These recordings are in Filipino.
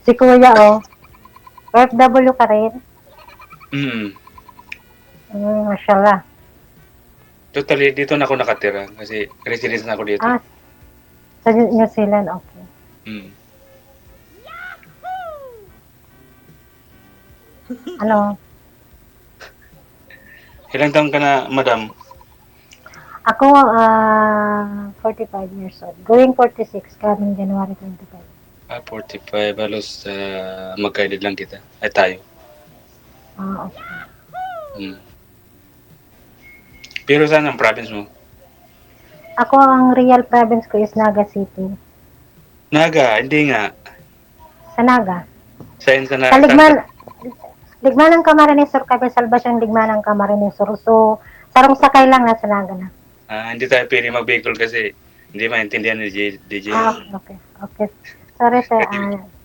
Si Kuya, oh. OFW ka rin? Mm. Mashallah. Totally, dito na ako nakatira kasi residence na ako dito. Ah, sa New Zealand, okay. Mm. Ano? Ilang taon ka na, madam? Ako, 45 years old. Going 46, coming January 25. 45. Halos magkaedad lang kita. Ay, tayo. Okay. Mm. Pero saan ang province mo? Ako, ang real province ko is Naga City. Naga, hindi nga. Sa Naga. Saan sa Sa Ligman ng Camarines Sur, Kabel Salvacion, Ligman ng Camarines Sur. So, sarong sakay lang nasa Naga na. hindi tayo pwede mag-Bicol kasi hindi maintindihan ni DJ. Okay. Okay. Sorry, sir.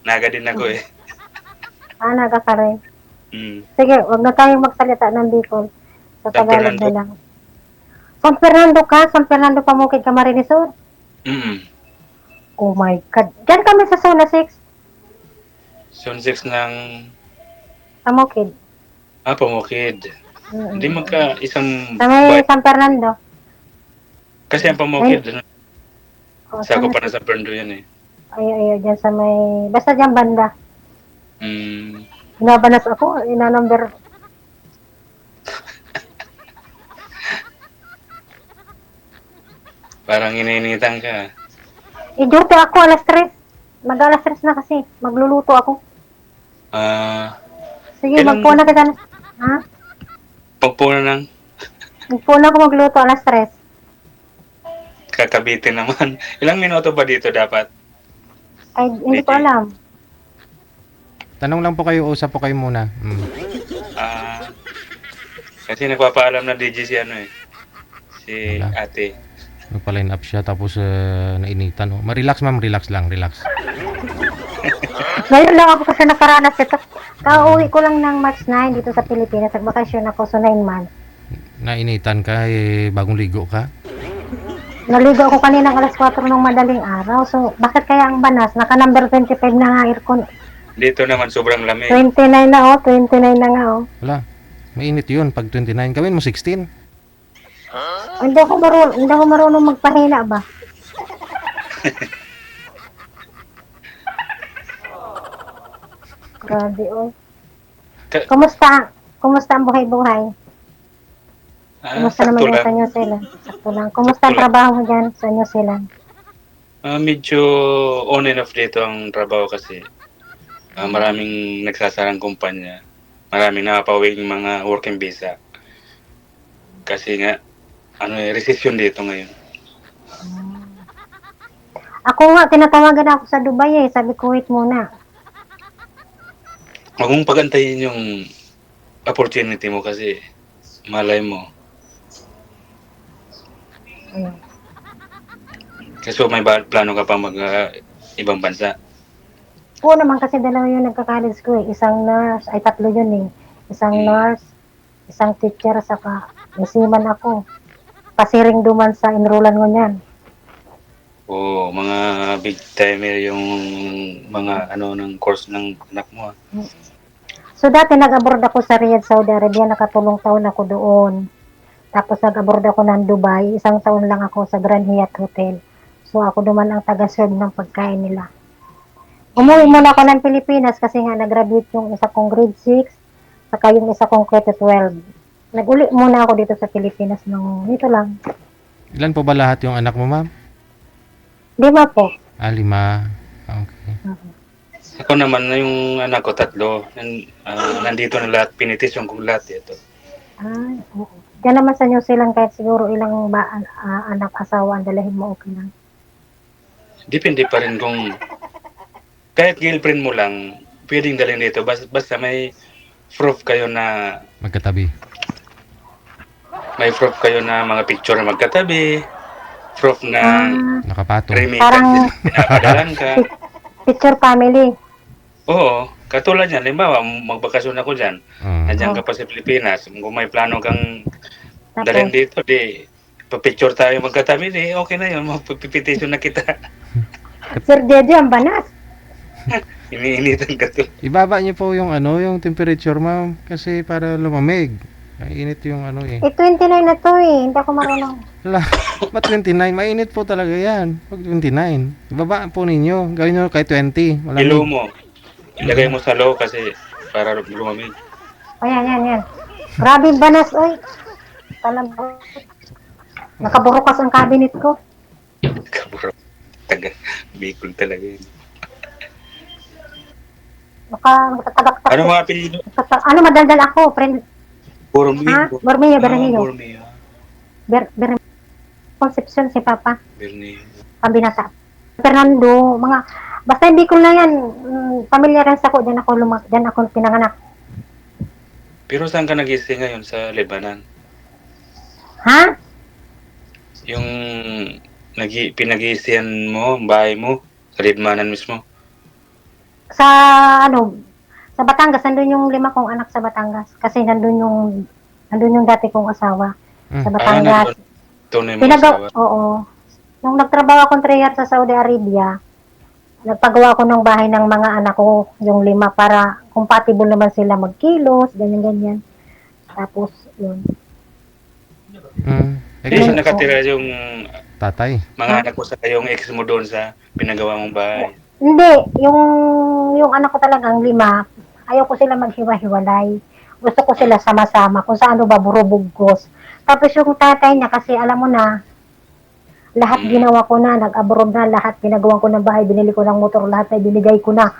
Naga din ako eh. Naga ka rin. Mm. Sige, wag na tayong magsalita ng Bicol. Sa San Tagalog Fernando? na lang. San Fernando ka? San Fernando Pamukid, Camarines Sur? Mm. Oh my God. Diyan kami sa Zona 6. Zone 6 ng Pamukid. Pamukid. Hindi magka isang Sa may San Fernando. kasi ang Pamukid Zona sakop pa na 6. sa Fernando yan eh. Ay, dyan sa may... Basta dyan banda. Mm. Inabanas ako. Ina-number... Parang ininitan ka. Duty ako alas 3. Mag-alas 3 na kasi. Magluluto ako. Sige, magpuna kita na. Ha? Pagpuna ng Magpuna ako magluto alas 3. kakabitin naman. Ilang minuto ba dito dapat? Ay, hindi ko DJ? alam. Tanong lang po kayo, usap po kayo muna. Kasi nagpapaalam na DJ si ano eh. Si Wala. ate. Nagpa-line up siya tapos nainitan. Oh. Relax ma'am, relax lang, relax. Ngayon lang ako kasi nakaranas ito. Kauwi ko lang ng March 9 dito sa Pilipinas. Nagbakasyon ako so 9 months. Nainitan ka, bagong ligo ka. Naligo ako kanina alas 4 ng madaling araw. So, bakit kaya ang banas? Naka number 25 na nga aircon. Dito naman sobrang lamig. 29 na 29 na nga Wala, mainit yun pag 29. Gawin mo 16. Hindi ako marunong magpahina ba? Grabe Kumusta? Kumusta ang buhay-buhay? Kumusta naman sakto yan lang. sa New Zealand? Sakto lang. Kumusta ang trabaho mo dyan sa New Zealand? Medyo on and off dito ang trabaho kasi maraming nagsasarang kumpanya. Maraming nakapawing mga working visa. Kasi nga, recession dito ngayon. Ako nga, tinatawagan ako sa Dubai eh. Sabi ko, wait muna. Huwag mong pagantayin yung opportunity mo kasi malay mo. Kasi may plano ka pa mag ibang bansa. Oo naman kasi dalawa yung nagka-college ko eh. Isang nurse, ay tatlo yun eh. Isang nurse, isang teacher, saka isiman ako. Pasiring duman sa enrollan ko niyan. Mga big timer yung mga ng course ng anak mo. So dati nag-abroad ako sa Riyadh, Saudi Arabia. Nakatulong taon ako doon. Tapos nag-abroad ako ng Dubai. Isang taon lang ako sa Grand Hyatt Hotel. So ako naman ang taga-serve ng pagkain nila. Umuwi muna ako ng Pilipinas kasi nga nag-graduate yung isa kong grade 6 saka yung isa kong grade 12. Nag-uli muna ako dito sa Pilipinas nito lang. Ilan po ba lahat yung anak mo ma'am? 5 po. 5. Okay. Ako naman, yung anak ko, 3. Nandito na lahat, pinitisyon kong lahat dito. Oo. Diyan naman sa New Zealand kahit siguro ilang anak, asawa ang dalahin mo, okay lang. Depende pa rin kung kahit girlfriend mo lang, pwedeng dalhin dito. Basta may proof kayo na Magkatabi. may proof kayo na mga picture na magkatabi, proof na Nakapatong. remittance, pinapadalan ka. Picture family. Oo, katulad yan. Halimbawa, magbakasyon ako dyan. Nandiyan ka pa sa Pilipinas. Kung may plano kang dalhin dito, di pa-picture tayo magkatabi, di okay na yun. Magpipetition na kita. Sir Jeje, ang banas. Iniinitan ka to. Ibaba niyo po yung ano, yung temperature, ma'am. Kasi para lumamig. Mainit yung ano eh. 29 na to eh. Hindi ako marunong. Wala. Ba't 29? Mainit po talaga yan. Pag 29. Ibaba po ninyo. Gawin nyo kahit 20. Ilo Malamig. mo. Ilagay mo sa low kasi para lumamig. Ayan, yan, yan. Grabe banas, oy. Talaga. Nakaburukas ang cabinet ko. Kaburo. Taga. Bicol talaga yun. Nakatagaktak. Ano mga apelido? Ano, madaldal ako, friend. Boromeo. Ha? Bormeo, Bermeo. Boromeo. Concepcion si Papa. Borneo. Kabinata. Fernando, mga, basta hindi ko na yan, familiar yan sa ko, dyan ako pinanganak. Pero saan ka nag-stay ngayon? Sa Lebanon? Ha? Yung pinag-iisihan mo, ang bahay mo, sa Lebanon mismo? Sa, sa Batangas, nandun yung 5 kong anak sa Batangas. Kasi nandun yung dati kong asawa sa Batangas. Tunay mo asawa. Oo. Nung nagtrabaho akong 3 years sa Saudi Arabia, nagpagawa ko ng bahay ng mga anak ko, yung 5, para compatible naman sila magkilos, ganyan-ganyan. Tapos, yun. Hindi sa nakatira yung Tatay. mga anak ko sa yung ex mo doon sa pinagawa mong bahay. Hindi, yung anak ko talagang 5, ayaw ko sila maghiwa-hiwalay. Gusto ko sila sama-sama, kung saan ba burubugkos. Tapos yung tatay niya, kasi alam mo na, lahat ginawa ko na, nag-abroad na, lahat ginagawa ko ng bahay, binili ko ng motor, lahat na binigay ko na.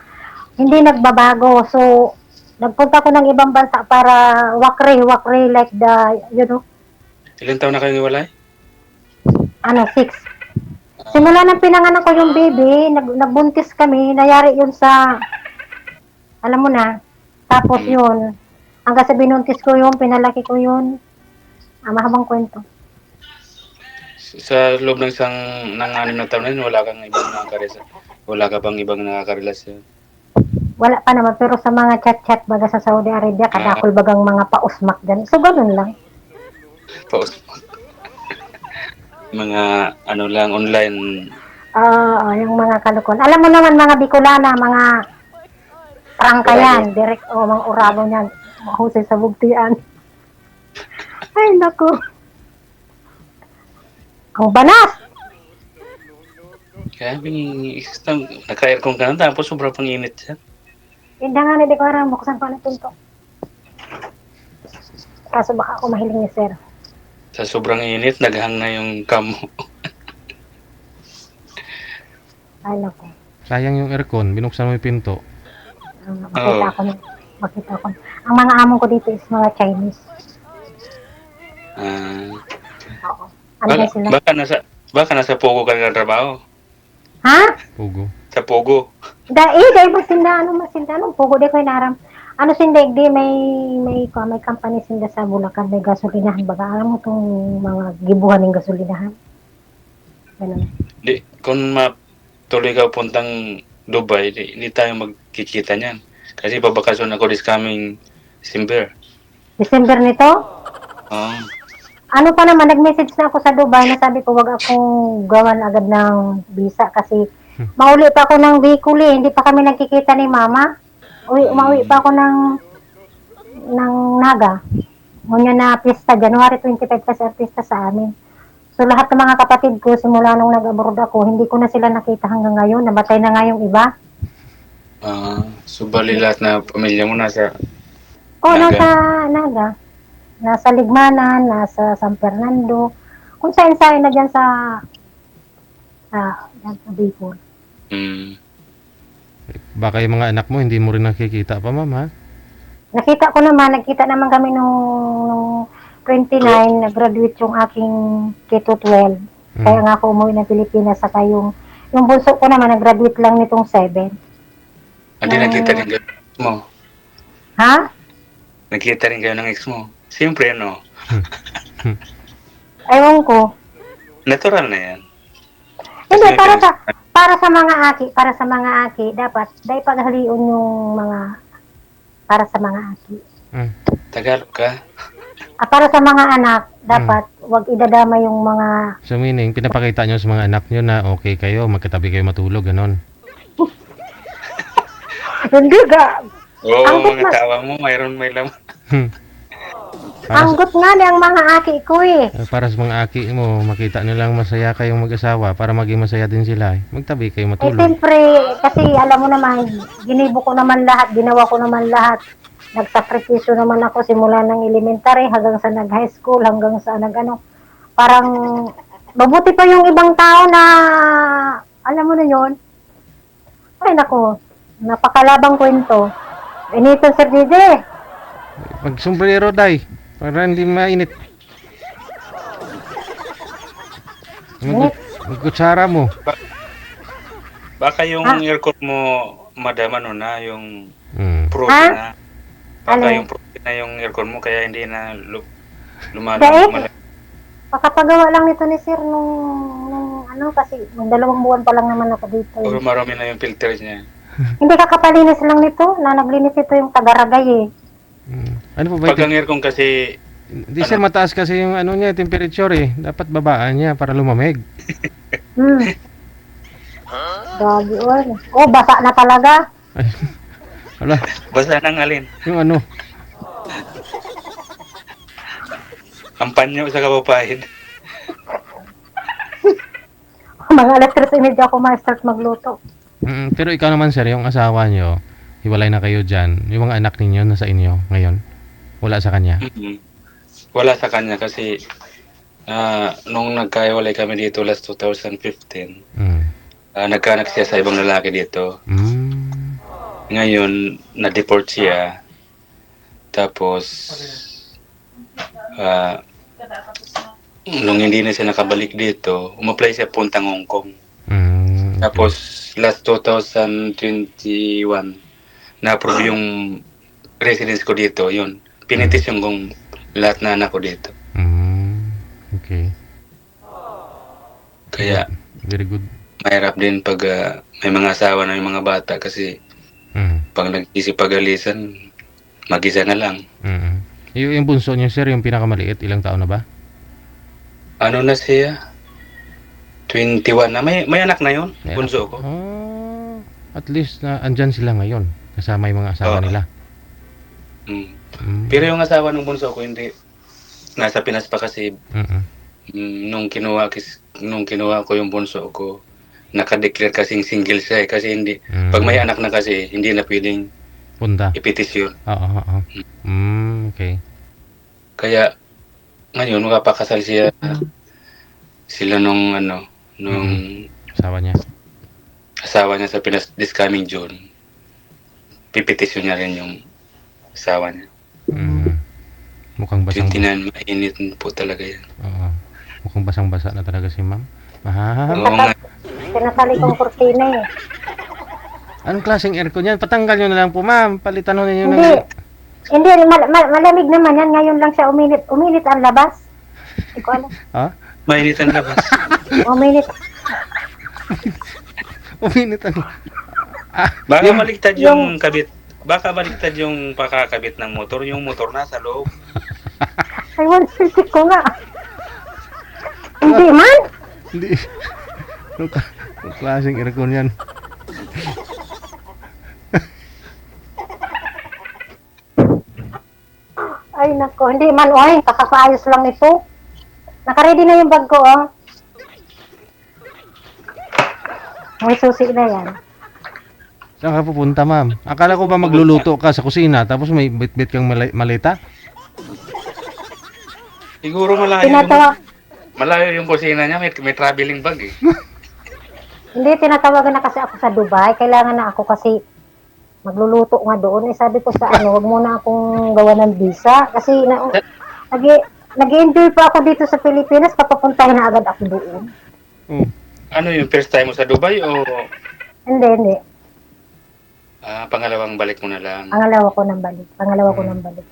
Hindi nagbabago. So, nagpunta ko ng ibang bansa para wakre like the, Ilan taon na kayo niwalay? 6. Simula nang pinanganak ko yung baby, nagbuntis kami, nayari yun sa, alam mo na, tapos yun, hanggang sa binuntis ko yun, pinalaki ko yun, mahabang kwento. Sa loob ng 6 na taon na yun, wala kang ibang nakakarelasyon? Wala ka bang ibang nakakarelasyon? Wala pa naman, pero sa mga chat-chat baga sa Saudi Arabia, kadakol bagang mga pausmak dyan. So, ganun lang. Pausmak. Mga lang, online. Yung mga kalukon. Alam mo naman, mga Bicolana, mga prangka yan, direct, mga urado niyan, mahusay sa bugtian. Ay, naku. Ang banas! Kaya naka-aircon ka na, tapos sobrang panginit siya. Hindi nga, hindi ko aram, buksan pa na pinto. Kaso baka ako mahiling ni sir. Sa sobrang init, naghang na yung cam mo. Ay, naku. Sayang yung aircon. Binuksan mo yung pinto. Makita ko. Ang mga among ko dito is mga Chinese. Oo. Ano ba sila? Baka nasa Pogo ka na trabaho. Ha? Pugo. Sa Pogo. Dahil masinda, anong pugo di ko inaram. Ano sindig di, may company sinda sa Bulacan, may gasolinahan baga. Alam mo itong mga gibuhan ng gasolinahan? Ganun. Di, kung matuloy ka puntang Dubai, hindi tayo magkikita niyan. Kasi babakasyon ako this coming December. December nito? Ano pa naman, nag-message na ako sa Dubai na sabi ko wag akong gawan agad ng visa kasi mauli pa ako ng vehicle eh. Hindi pa kami nagkikita ni Mama. Umauwi pa ako ng Naga. Ngunya na pista, January 25 kasi ang pista sa amin. So lahat ng mga kapatid ko, simula nung nag-abroad ako, hindi ko na sila nakita hanggang ngayon. Namatay na nga yung iba. So bali lahat na pamilya mo nasa Naga? Nasa Naga. Nasa Ligmanan, nasa San Fernando. Kung saan-saan na dyan sa Bicol. Baka yung mga anak mo, hindi mo rin nakikita pa, ma'am, ha? Nakita naman kami nung 29, nag-graduate yung aking K-12. Kaya nga ako umuwi ng Pilipinas, saka yung bunso ko naman, nag-graduate lang nitong 7. Hindi nakita rin kayo ng ex mo? Ha? Nakita rin kayo ng ex mo? Siyempre, no? Ewan ko. Natural na yan. Hindi, para sa mga aki, dapat, dahil paghalion yung mga, para sa mga aki. Tagalog ka? Para sa mga anak, dapat, wag idadama yung mga... So meaning, pinapakita nyo sa mga anak nyo na okay kayo, magkatabi kayo matulog, ganon. Hindi ga. Oo, Anggot mga na. tawa mo, may laman. Para, Anggot nga ni ang mga aki ko eh. para sa mga aki mo, makita nilang masaya kayong mag-asawa para maging masaya din sila. Magtabi kayo Eh matulog. siyempre, kasi alam mo naman, ginibo ko naman lahat, ginawa ko naman lahat. Nagsakripisyo naman ako simula ng elementary hanggang sa nag-high school, hanggang sa nag-ano. Parang, mabuti pa yung ibang tao na, alam mo na yun. Ay nako, napakalabang kwento. Inito Sir DJ. Pag sombrero, day. Para hindi mainit. Init. Magkutsara mo. Baka yung Ah. aircon mo, madam, ano na, yung Hmm. frozen Ah? na. Baka Ano? yung frozen na yung aircon mo, kaya hindi na Dahil? lumalang. Pakapagawa lang nito ni Sir nung ano, kasi nung 2 buwan pa lang naman ako dito. Puro Eh. marami na yung filter niya. Hindi kakapalinis lang nito, na naglinis ito yung tagaragay eh. Ano po ba? Pag ang aircon kasi, Di sir, mataas kasi yung ano niya, temperature eh. Dapat babaan niya para lumamig. Hmm. Gagi, oy. Oh, basa na talaga. Ay, wala. basta nang alin. Yung ano, Ang panyo sa kababayan. Mga alas 3:30 ako ma-start magluto. pero ikaw naman sir, yung asawa niyo, hiwalay na kayo dyan. Yung mga anak ninyo nasa inyo ngayon. Wala sa kanya. Wala sa kanya kasi nung nagkahiwalay kami dito last 2015, Mm. nagkanak siya sa ibang lalaki dito. Mm. Ngayon, na-deport siya. Tapos, nung hindi na siya nakabalik dito, umapply siya puntang Hong Kong. Mm. Tapos, last 2021, na-approve yung residence ko dito. Yun, pinitisyon kong lahat na anak ko dito. Okay. Kaya, Very good. mahirap din pag may mga asawa na yung mga bata kasi pag nag-isipagalisan, mag-isa na lang. Yung bunso niyo sir, yung pinakamaliit, ilang taon na ba? Ano na siya? 21 na. May anak na yun, May bunso anak. ko. At least na andyan sila ngayon. Kasama yung mga asawa Oo. nila. Pero yung asawa ng bunso ko, hindi. Nasa Pinas pa kasi nung kinuha ko yung bunso ko, naka-declare kasing single siya eh, kasi hindi. Pag may anak na kasi, hindi na pwedeng Punta. ipetisyon. Oo. Okay. Kaya, ngayon, makapakasal siya. Sila nung Asawa niya. asawa niya sa Pinas this coming June. Pipetisyon niya rin yung asawa niya. Mukhang basang 29, mainit po talaga yan. Oo. Mukhang basang-basa na talaga si ma'am. Mahal. Oo nga. Tinatali kong kurtina eh. Anong klaseng aircon yan? Patanggal nyo na lang po ma'am. Palitan ho ninyo ng... Hindi, malamig naman yan. Ngayon lang siya uminit. Uminit ang labas. Hindi ko alam. Ha? Mainit ang labas. Uminit. Uminit ang... Baka baliktad yung kabit. Baka baliktad yung pakakabit ng motor. Yung motor nasa loob. Ay, sitik ko nga. Hindi man. Hindi. Anong klaseng aircon yan? Ay, nako. Hindi man, oy. Kakasaayos lang ito. Nakaready na yung bag ko, oh. May susi na yan. Saan ka pupunta ma'am? Akala ko ba magluluto ka sa kusina tapos may bit-bit kang malita? Siguro malayo. Malayo yung kusina niya. May traveling bag eh. Hindi, tinatawagan na kasi ako sa Dubai. Kailangan na ako kasi magluluto nga doon. Eh, sabi ko sa wag muna akong gawa ng visa. Kasi nag-enjoy pa ako dito sa Pilipinas. Papapuntahin na agad ako doon. Ano yung first time mo sa Dubai o Hindi. pangalawang balik mo na lang? Pangalawa ko ng balik.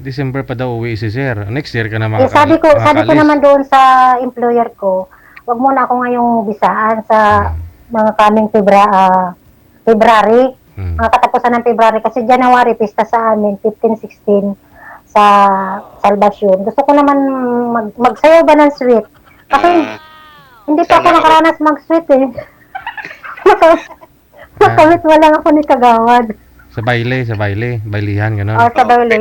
December pa daw uwi si sir. Next year ka na Sabi ko naman doon sa employer ko, wag muna ako ngayong bisaan sa mga kaming February. Mga katapusan ng February kasi January pista sa amin 15-16 sa Salvacion. Gusto ko naman magsayaw ba ng sweet. Kasi hindi pa ako nakaranas mag-sweet eh. Nakamit mo lang ako ni Kagawad. Sa baile, bailihan, gano'n. Sa baile,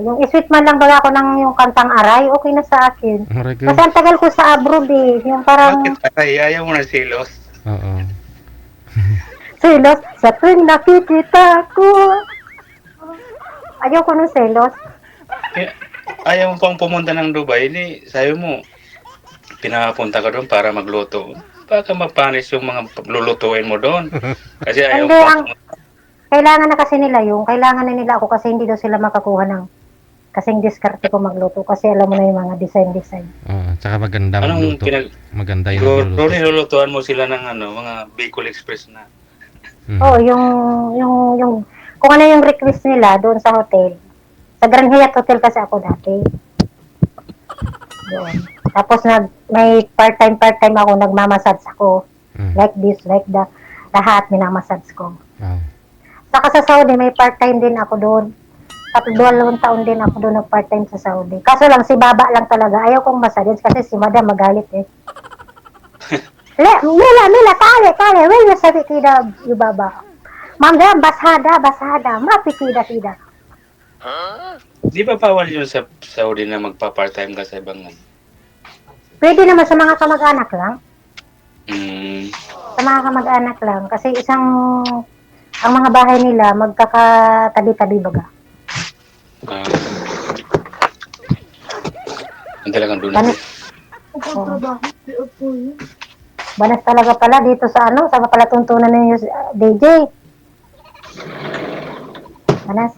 yung isweet man lang baga ako ng yung kantang aray, okay na sa akin. Aray ko. Kasi ang tagal ko sa abroad eh. Yung parang Bakit aray? Ayaw mo na silos. Oo. selos sa tuwing nakikita ko. Ayaw ko ng selos. Kaya, ayaw mo pang pumunta ng Dubai, sabi mo, pinapunta ka doon para magluto. Baka mapanis yung mga lulutuin mo doon. Kasi ayaw Hindi, pa. kailangan na kasi nila yung, kailangan na nila ako kasi hindi daw sila makakuha ng kasing diskarte ko magluto kasi alam mo na yung mga design. Oo, tsaka maganda Anong magluto. Maganda yung Siguro magluluto. nilulutuan mo sila ng mga Bicol Express na. Mhm. Oh, yung, kung ano yung request nila doon sa hotel. Sa Grand Hyatt Hotel kasi ako dati. Doon. Tapos may part-time ako, nagmamassage ako. Mhm. Like this, like that. Lahat minamassage ko. Wow. Saka sa Saudi, may part-time din ako doon. Tapos 2 taon din ako doon nag-part-time sa Saudi. Kaso lang, si Baba lang talaga. Ayaw kong massage kasi si Madam magalit eh. Mila, kale, well, sabi kida yung Baba. Ma'am, basada, mapikida. Di ba bawal yun sa Saudi na magpa-part-time ka sa ibang Pwede naman sa mga kamag-anak lang. Mm, Sa mga kamag-anak lang. Kasi ang mga bahay nila, magkakatabi-tabi baga. ang talagang doon. Banas, banas talaga pala dito sa sa palatuntunan ninyo, DJ. Banas.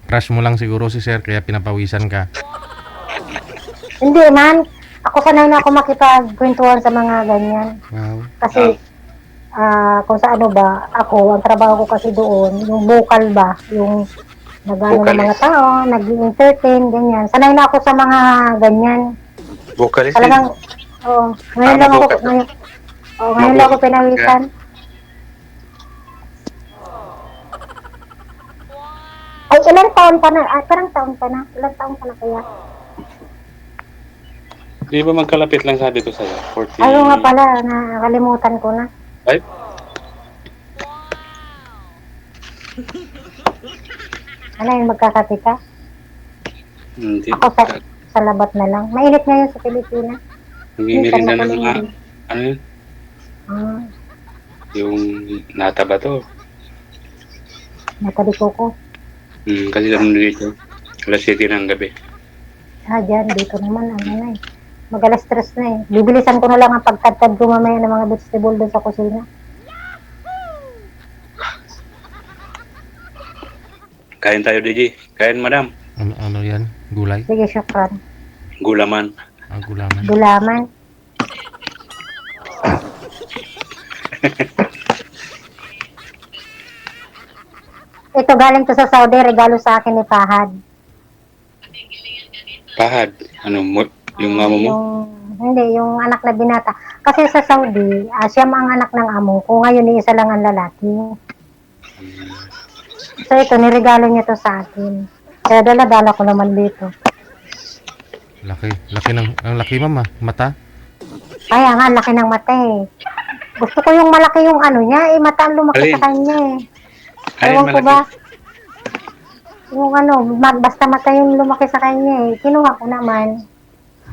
Crush mo lang siguro si sir kaya pinapawisan ka. Hindi man. Ako sanay na ako makipagkwentuhan sa mga ganyan. Wow. Kasi, kung sa ano ba, ako, ang trabaho ko kasi doon, yung vocal ba, yung nag-ano ng mga Vocalist. tao, nag-entertain, ganyan. Sanay na ako sa mga ganyan. Vocalist Talagang, ngayon lang ako, vocal. ngayon lang ako pinawisan. Ay, ilang taon pa na? Parang taon pa na. Ilang taon pa na kaya? Di ba magkalapit lang sabi ko sa'yo? 40... Ayaw nga pala, nakalimutan ko na. Ay? Ano yung magkakati ka? Hindi. Ako sa labat na lang. Mainit ngayon sa Pilipinas. Nangingirin na ng Minsan ano yun? Ah, Yung nata ba to? nataliko ko. Kasi naman dito. Alas 7 ng gabi. Dyan, dito naman, ano na eh. Mag-alas stress na eh. Bibilisan ko na lang ang pagtadtad ko mamaya ng mga vegetable doon sa kusina. Kain tayo, DJ. Kain, madam. Ano yan? Gulay? Sige, syukran. Gulaman. Gulaman. Gulaman. Ito galing to sa Saudi, regalo sa akin ni Fahad. Pahad. Yung amo mo? Hindi, yung anak na binata. Kasi sa Saudi, siya ang anak ng amo ko. Ngayon, isa lang ang lalaki. So ito, niregalo niya to sa akin. Kaya dala-dala ko naman dito. Ang laki mama, mata. Kaya nga, laki ng mata eh. Gusto ko yung malaki yung ano niya, mata ang lumaki Alin? sa kanya eh. Alin Ewan ko malaki? ba? Yung basta mata yung lumaki sa kanya eh. Kinuha ko naman.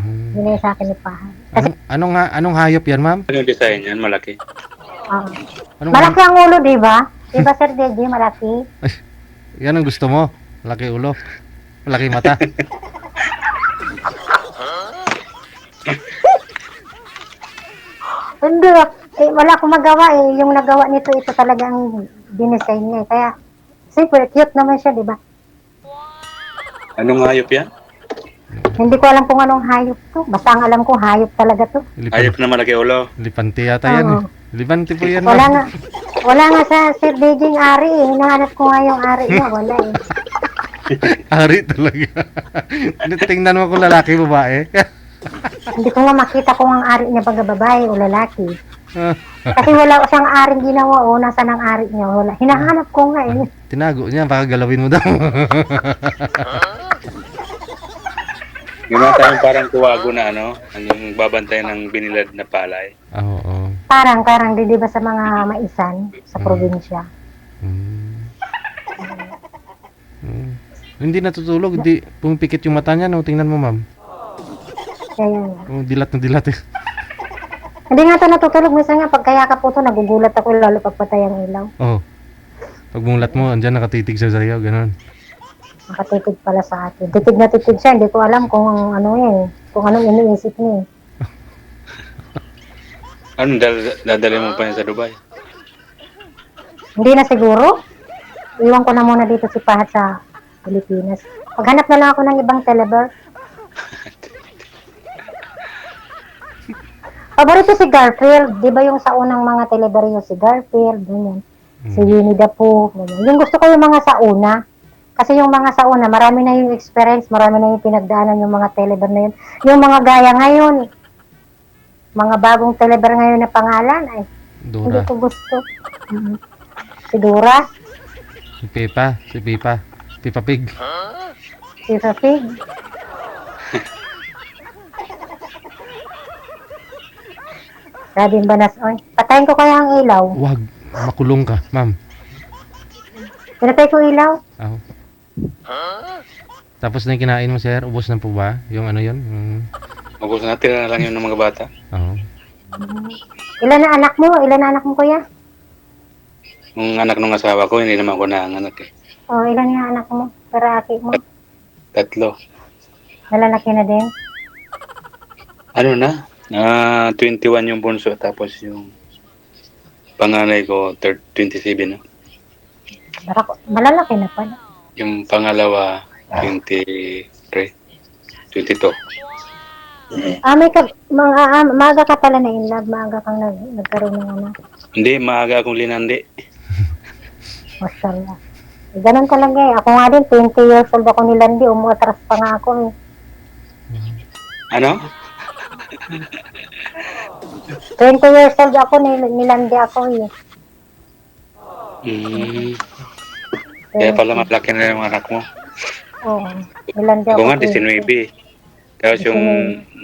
Binigay sa akin ni Pahan. Anong hayop yan, ma'am? Ano yung design yan? Malaki. Anong Malaki ang ulo, di ba? Di ba, Sir Deji? Malaki. Yan ang gusto mo. Laki ulo. Laki mata. Hindi. Wala akong magawa eh. Yung nagawa nito, ito talagang dinesign niya eh. Kaya, super cute naman siya, di ba? Anong hayop yan? Hindi ko alam kung anong hayop to. Basta ang alam ko, hayop talaga to. Hayop na malaki ulo. Lipante yata yan. Oo. Lipante po yan, Wala ma'am. nga. Wala nga sa Sir Beijing ari eh. Hinahanap ko nga yung ari niya. Wala eh. Ari talaga. Tingnan mo kung lalaki babae. Hindi ko nga makita kung ang ari niya baga babae o lalaki. Kasi wala siyang aring ginawa o nasa ng ari niya. Wala. Hinahanap ko nga eh. Tinago niya, baka galawin mo daw. Yung mga tayong parang kuwago na yung babantay ng binilad na palay. Oo. Karang di ba sa mga maisan sa probinsya. Hmm. Hmm. Hindi natutulog, hindi pumipikit yung mata niya, no? Tingnan mo, ma'am. Kaya nga. Oh, dilat na dilat. Hindi nga ito natutulog. Minsan nga, pagkayakap po ito, nagugulat ako lalo pagpatay ang ilaw. Oh. Pag mulat mo, andyan nakatitig siya sa'yo, ganun. Nakatitig pala sa akin. Titig na titig siya. Hindi ko alam kung ano kung anong iniisip niya. Ano, dadali mo pa yan sa Dubai? Hindi na siguro. Iwan ko na muna dito si Pahat sa Pilipinas. Paghanap na lang ako ng ibang teleber. Paborito si Garfield. Di ba yung sa unang mga teleber yung si Garfield, ganyan. Si Winnie the Pooh, ganyan. Yung gusto ko yung mga sa una. Kasi yung mga sa una, marami na yung experience, marami na yung pinagdaanan yung mga teleber na yun. Yung mga gaya ngayon, mga bagong teleber ngayon na pangalan, ay, hindi Dora. ko gusto. Si Dora, Si Pepa. Peppa Pig. si Rafig. Grabe yung banas, oy. Patayin ko kaya ang ilaw. Wag. Makulong ka, ma'am. Pinatay ko ilaw. Oh. Tapos na yung kinain mo, sir. Ubos na po ba? Yung ano yun? Ubus natin na lang yun ng mga bata. Oo. Ilan na anak mo? Ilan na anak mo, kuya? Yung anak ng asawa ko, hindi naman ako nanganak eh. O, ilan yung anak mo? Karaki mo? 3. Nalalaki na din? Ano na? 21 yung bunso, tapos yung panganay ko, 27. No? Malalaki na pala. Yung pangalawa, 23. 22. Maaga ka pala na in love. Maaga kang nagkaroon ng anak. Hindi, maaga akong linandi. Mashallah. Ganun talaga eh. Ako nga din, 20 years old ako nilandi. Umuatras pa nga ako eh. Ano? 20 years old ako, nilandi ako eh. Kaya pala malaki na yung anak mo. Oo. Nilandi Ako ako. nga, 19. Tapos yung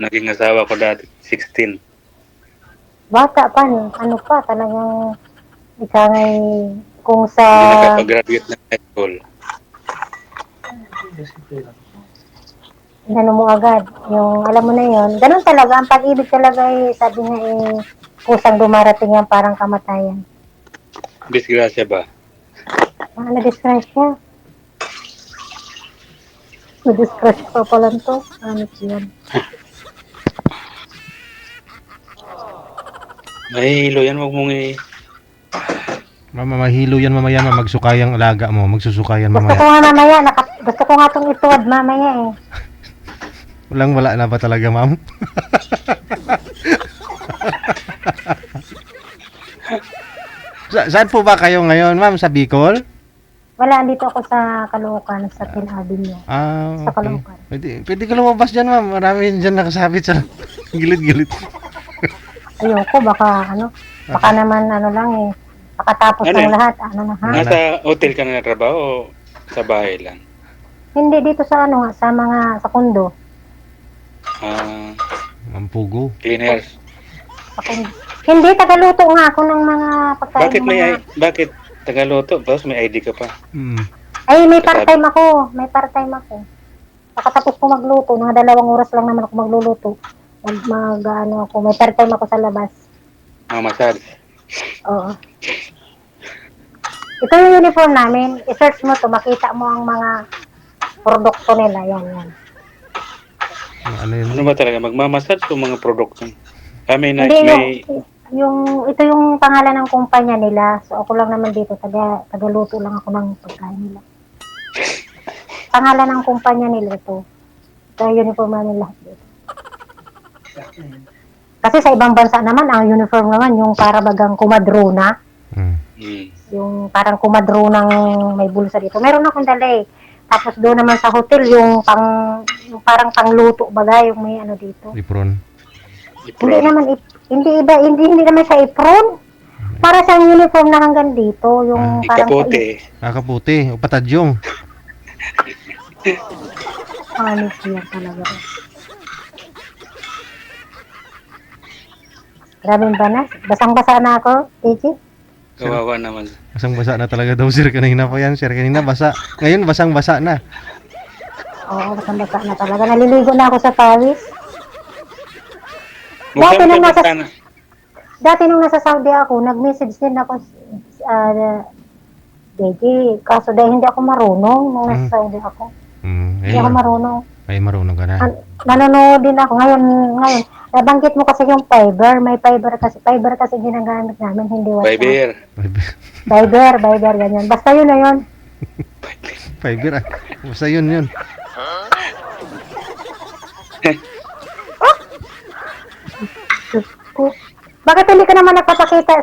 naging asawa ko dati, 16. Bata pa, ano pa, talagang ikangay kung sa... Hindi nakapag-graduate ng high school. Ano mo agad, yung alam mo na yun, ganun talaga, ang pag-ibig talaga eh, sabi nga eh, kusang dumarating yan parang kamatayan. Disgrasya ba? Na-discrush niya. Na-discrush pa pala to. Ano yan? Mahihilo yan, wag mong Mama, mahilo yan mamaya, ma'am. Magsukayang alaga mo. Magsusukayan Gusto ko mamaya. nga mamaya, gusto ko nga itong ituwad mamaya eh. Wala na ba talaga, ma'am? Saan po ba kayo ngayon, ma'am? Sa Bicol? Wala, andito ako sa Caloocan, sa Avenue. Ah, Sa okay. Caloocan. Pwede ka lumabas dyan, ma'am. Marami dyan nakasabit sa gilid-gilid. Ayoko, baka naman ano lang eh. Pakatapos Ano ng eh? lahat, ano na ha? Nasa hotel ka na trabaho o sa bahay lang? Hindi, dito sa sa kundo. Ma'am Pugo. Cleaners. Sa kundo. Hindi, tagaluto nga ako ng mga pagkain. Bakit ng mga... bakit Tagaloto? Tapos may ID ka pa. Ay, may part-time ako. Pagkatapos ko magluto, mga 2 oras lang naman ako magluluto. Ako, may part-time ako sa labas. Massage. Oo. Ito yung uniform namin. I-search mo to, makita mo ang mga produkto nila. Yan. Ano yun? Ano ba talaga? Magmamassage o mga produkto? Hindi, ito yung pangalan ng kumpanya nila. So, ako lang naman dito, tagaluto lang ako ng pagkain nila. Pangalan ng kumpanya nila ito. Ito yung uniform namin lahat dito. Kasi sa ibang bansa naman, ang uniform naman, yung para bagang kumadrona. Yung parang kumadronang may bulsa dito. Meron akong dala eh. Tapos doon naman sa hotel, yung parang pangluto bagay, yung may ano dito. Ipron. Hindi naman sa apron. Para sa uniform na hanggang dito, yung parang Kapote. Kaputi. O patadyong. Ano siya talaga. Maraming banas. Basang-basa na ako, Tiji. Kawawa naman. Basang-basa na talaga daw, sir. Kanina pa yan, sir. Kanina basa. Ngayon, basang-basa na. Oo, basang-basa na talaga. Naliligo na ako sa pawis. Mukha Dati mo nung nasa, sana. dati nung nasa Saudi ako, nag-message din ako, Tiji. Kaso dahil hindi ako marunong nung nasa Saudi ako. Hindi ako marunong. Ay, marunong ka na. Nanonood din ako. Ngayon, nabanggit mo kasi yung fiber. May fiber kasi ginagamit namin, hindi WhatsApp. Fiber. Fiber, ganyan. Basta yun na yun. Fiber, ah. Basta yun. Bakit hindi ka naman nagpapakita,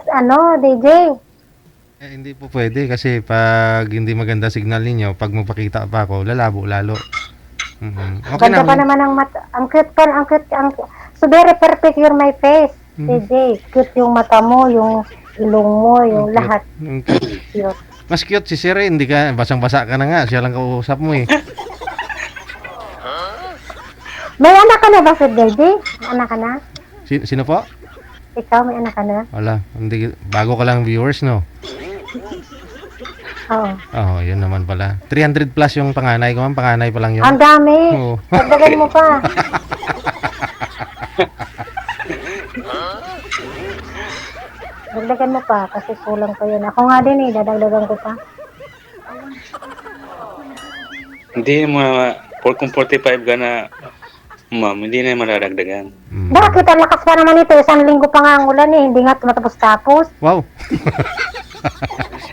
DJ? Eh, hindi po pwede kasi pag hindi maganda signal ninyo, pag magpakita pa ako, lalabo lalo. Okay Ganda pa naman ang mata. Ang cute. So very perfect you're my face, DJ. Cute yung mata mo, yung ilong mo, yung lahat. Cute. Mas cute si Sir, hindi ka, basang-basa ka na nga, siya lang kausap mo eh. May anak ka na ba, Sir DJ? May anak ka na? Sino po? Ikaw, may anak ka na? Wala, hindi, bago ka lang viewers, no? Oo. Oo, yun naman pala. 300 plus yung panganay ko, panganay pa lang yun. Ang dami. Oo. Dagdagan mo pa. Dagdagan mo pa kasi kulang pa yun. Ako nga din dadagdagan ko pa. Hindi mo, kung 45 ka na, ma'am, hindi na maradagdagan. Bakit? Ang lakas pa naman ito. 1 linggo pa nga ang ulan Hindi nga matapos-tapos. Wow!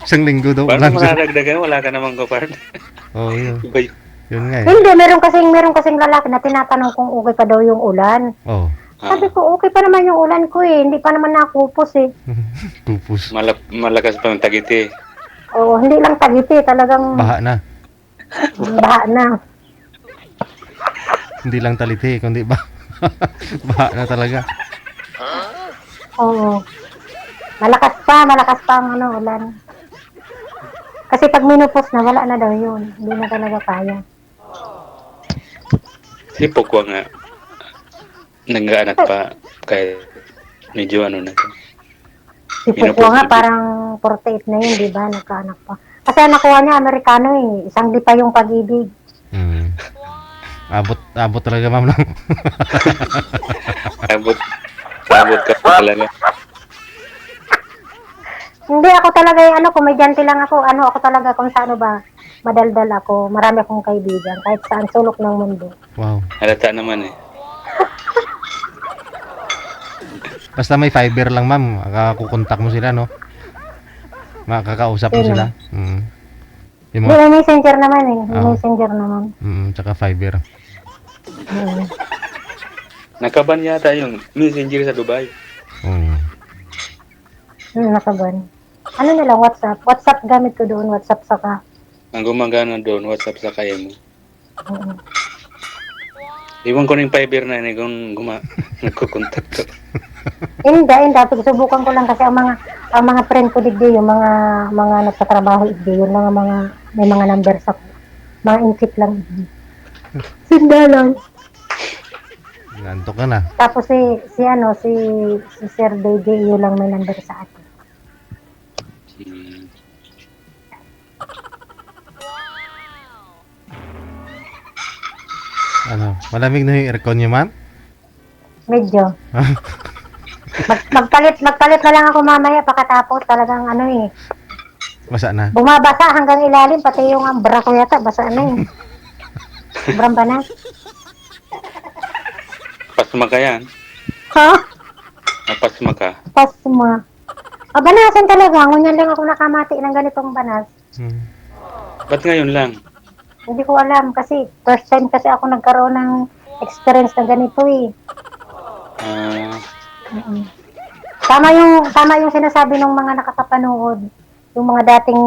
Isang linggo daw Paano ulan siya. maradagdagan? Wala ka namang kapart. Oo, yun. Iba yun. Yun nga eh. Hindi, meron kasing lalaki na tinatanong kung okay pa daw yung ulan. Oo. Sabi ko, okay pa naman yung ulan ko Hindi pa naman nakupos Pupus. Malakas pa yung tagiti. Oo, hindi lang tagiti. Talagang Baha na. baha na. Hindi lang taliti, kundi baha na talaga. Oo. Malakas pa ang ulan. Kasi pag minupos na, wala na daw yun. Hindi na talaga kaya. Sipok ko nga. Nag-aanak pa. Kahit medyo na to. Si Pukwa nga parang 48 na yun, di ba? Nagkaanak pa. Kasi ang nakuha niya, Amerikano Isang di pa yung pag-ibig. Abot talaga, ma'am. Abot ka pa talaga. Hindi ako talaga komedyante lang ako. Ako talaga kung sa madaldal ako. Marami akong kaibigan. Kahit saan sulok ng mundo. Wow. Halata naman eh. Basta may fiber lang, ma'am. Kukontak mo sila, no? Makakausap mo sila. Yung Hindi, mga, may messenger naman May messenger naman. tsaka fiber. Nakaban yata yung messenger sa Dubai. Nakaban. Ano nila, WhatsApp? WhatsApp gamit ko doon. WhatsApp saka. Ang gumagana doon, WhatsApp sa kaya mo. Iwan ko ng fiber na yun kung nagkukontak ko. Hindi. Subukan ko lang kasi ang mga friend ko digdi, yung mga nagtatrabaho digdi, yun lang ang may mga number sa mga inchik lang. Sinda lang. Nantok ka na. Tapos si Sir DJ, yun lang may number sa atin. Malamig na yung aircon niyo, ma'am? Medyo. Magpalit na lang ako mamaya pagkatapos talagang Basa na. bumabasa hanggang ilalim pati yung bra ko yata basa Sobrang banas. Pasma ka yan. Ha? Pasma ka. Pasma. Banasan talaga. Ngunyan lang ako nakamati ng ganitong banas. Ba't ngayon lang? Hindi ko alam kasi first time kasi ako nagkaroon ng experience na ganito Tama yung sinasabi ng mga nakakapanood. Yung mga dating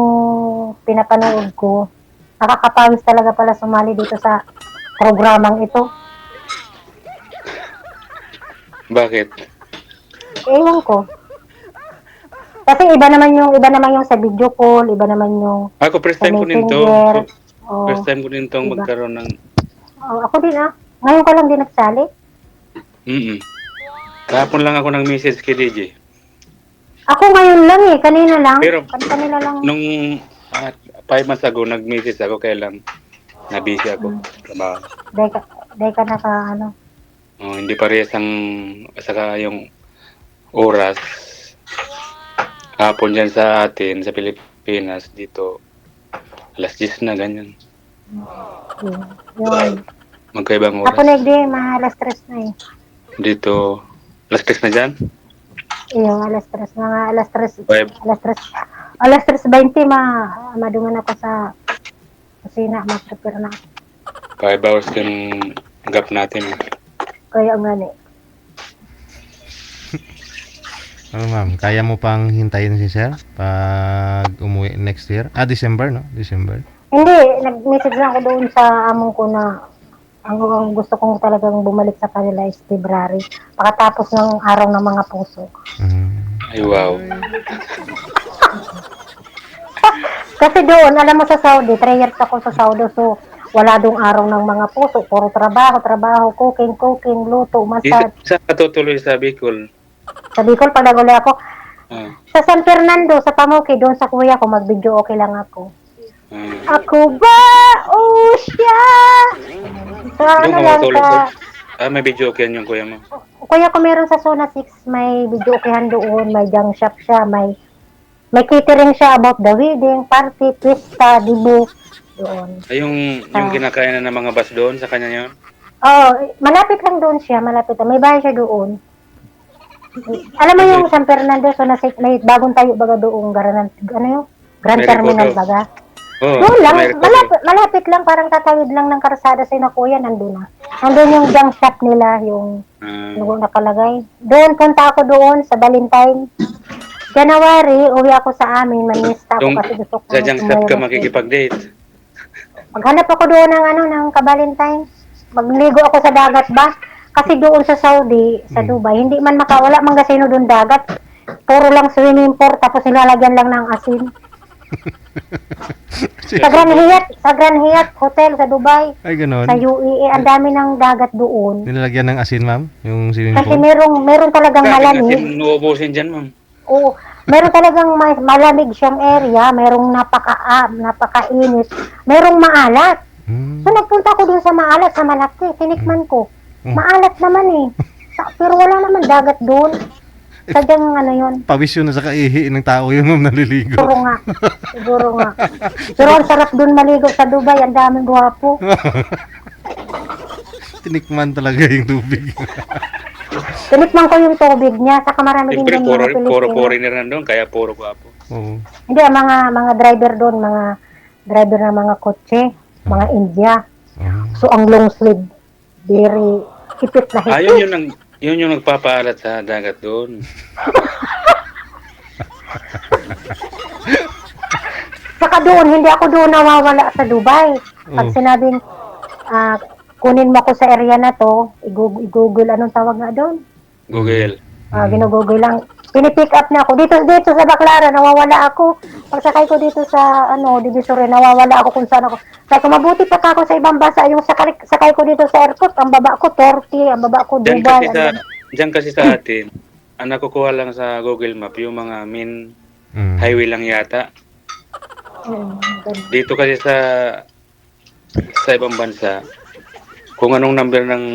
pinapanood ko. Nakakapawis talaga pala sumali dito sa programang ito. Bakit? Ewan ko. Kasi iba naman yung sa video call, iba naman yung Ako first time ko din to. Messenger. First time ko din to Diba? magkaroon ng... Ako din Ngayon ko lang din nagsali. Kahapon lang ako nag-message kay DJ. Ako ngayon lang eh, kanina lang. Pero Kanina lang. nung 5 months ago, nag-message ako kaya lang na-busy ako. Trabaho. Dahil ka naka ano. Oh, hindi parehas ang saka yung oras. Hapon dyan sa atin, sa Pilipinas, dito, alas 10 na, ganyan. Yun. Magkaibang Ako oras. na di, mahalas stress na eh. Dito, alas 10 na dyan. Iyo, alas stress. Mga alas stress. Five. Alas stress 20, madungan ako sa kusina. Mag-prepare na ako. 5 hours yung gap natin. Kaya nga eh. Ano ma'am, kaya mo pang hintayin si sir pag umuwi next year? December, no? December. Hindi, nag-message lang ako doon sa among ko na ang gusto kong talagang bumalik sa kanila is February. Pagkatapos ng araw ng mga puso. Ay, wow. Kasi doon, alam mo sa Saudi, 3 years ako sa Saudi, so wala doong araw ng mga puso. Puro trabaho, cooking, luto, massage. Saan ka tutuloy sa Bicol? Sa Bicol, pag naguli ako, Ah, sa San Fernando, sa Pamuki, doon sa kuya ko, mag-video okay lang ako. ah. Ako ba o siya? Sa Doon ano ka lang, matulog sa... may video okay yung kuya mo. Kuya ko meron sa Zona 6, may video okayan doon, may junk shop siya, may catering siya about the wedding, party, pista, dibu, doon. Ay, yung kinakain na ng mga bus doon, sa kanya yun? Oo, malapit lang doon siya, malapit lang. May bahay siya doon. Alam mo yung San Fernando, Zona 6, may bagong tayo baga doon, ano yung? Grand May Terminal record baga. Oo, Doon lang, may record. malapit lang, parang tatawid lang ng karsada sa na kuya, nandun na. Nandun yung junk shop nila, yung doon nakalagay. Doon, punta ako doon sa Valentine. January, uwi ako sa amin, manista ako Doon, kasi gusto ko. sa junk shop ka makikipag-date. Maghanap ako doon ng ng ka-Valentine. Magligo ako sa dagat ba? Kasi doon sa Saudi, sa Dubai, hindi man makawala mang gasino doon dagat. Puro lang swimming pool, tapos nilalagyan lang ng asin. Sa Grand Hyatt Hotel sa Dubai, Ay, ganon. sa UAE, ang dami ng dagat doon. Nilalagyan ng asin, ma'am? Yung swimming Kasi pool? meron talagang Kasi malamig. nuubusin dyan, ma'am. Oo, meron talagang malamig siyang area, merong napakainit, merong maalat. So nagpunta ako doon sa maalat, sa malaki, tinikman ko. Maalat naman eh. Pero wala naman dagat doon. Sadyang ano yun. Pawis yun na sa kaihi ng tao yun, ma'am, naliligo. Siguro nga. Pero ang sarap doon maligo sa Dubai, ang daming gwapo. Tinikman talaga yung tubig. Tinikman ko yung tubig niya, saka marami din Siyempre, doon mga puro Pilipino. foreigner na doon, kaya puro gwapo. Oo. Hindi, mga driver doon, mga driver ng mga kotse, mga India. So ang long sleeve, very hipit na hipit. Yun yung nagpapaalat sa dagat doon. Saka doon, hindi ako doon nawawala sa Dubai. Pag sinabing, kunin mo ako sa area na to, i-google, anong tawag nga doon? Google. Ginugoogle lang. Pinipick up na ako. Dito sa Baclaran, nawawala ako. Pagsakay ko dito sa, Divisoria, nawawala ako kung saan ako. Sabi ko, mabuti pa ako sa ibang bansa. Yung sakay ko dito sa airport, ang baba ko, Turkey, ang baba ko, Dubai. Diyan kasi sa atin, ang nakukuha lang sa Google Map, yung mga main highway lang yata. Dito kasi sa ibang bansa, kung anong number ng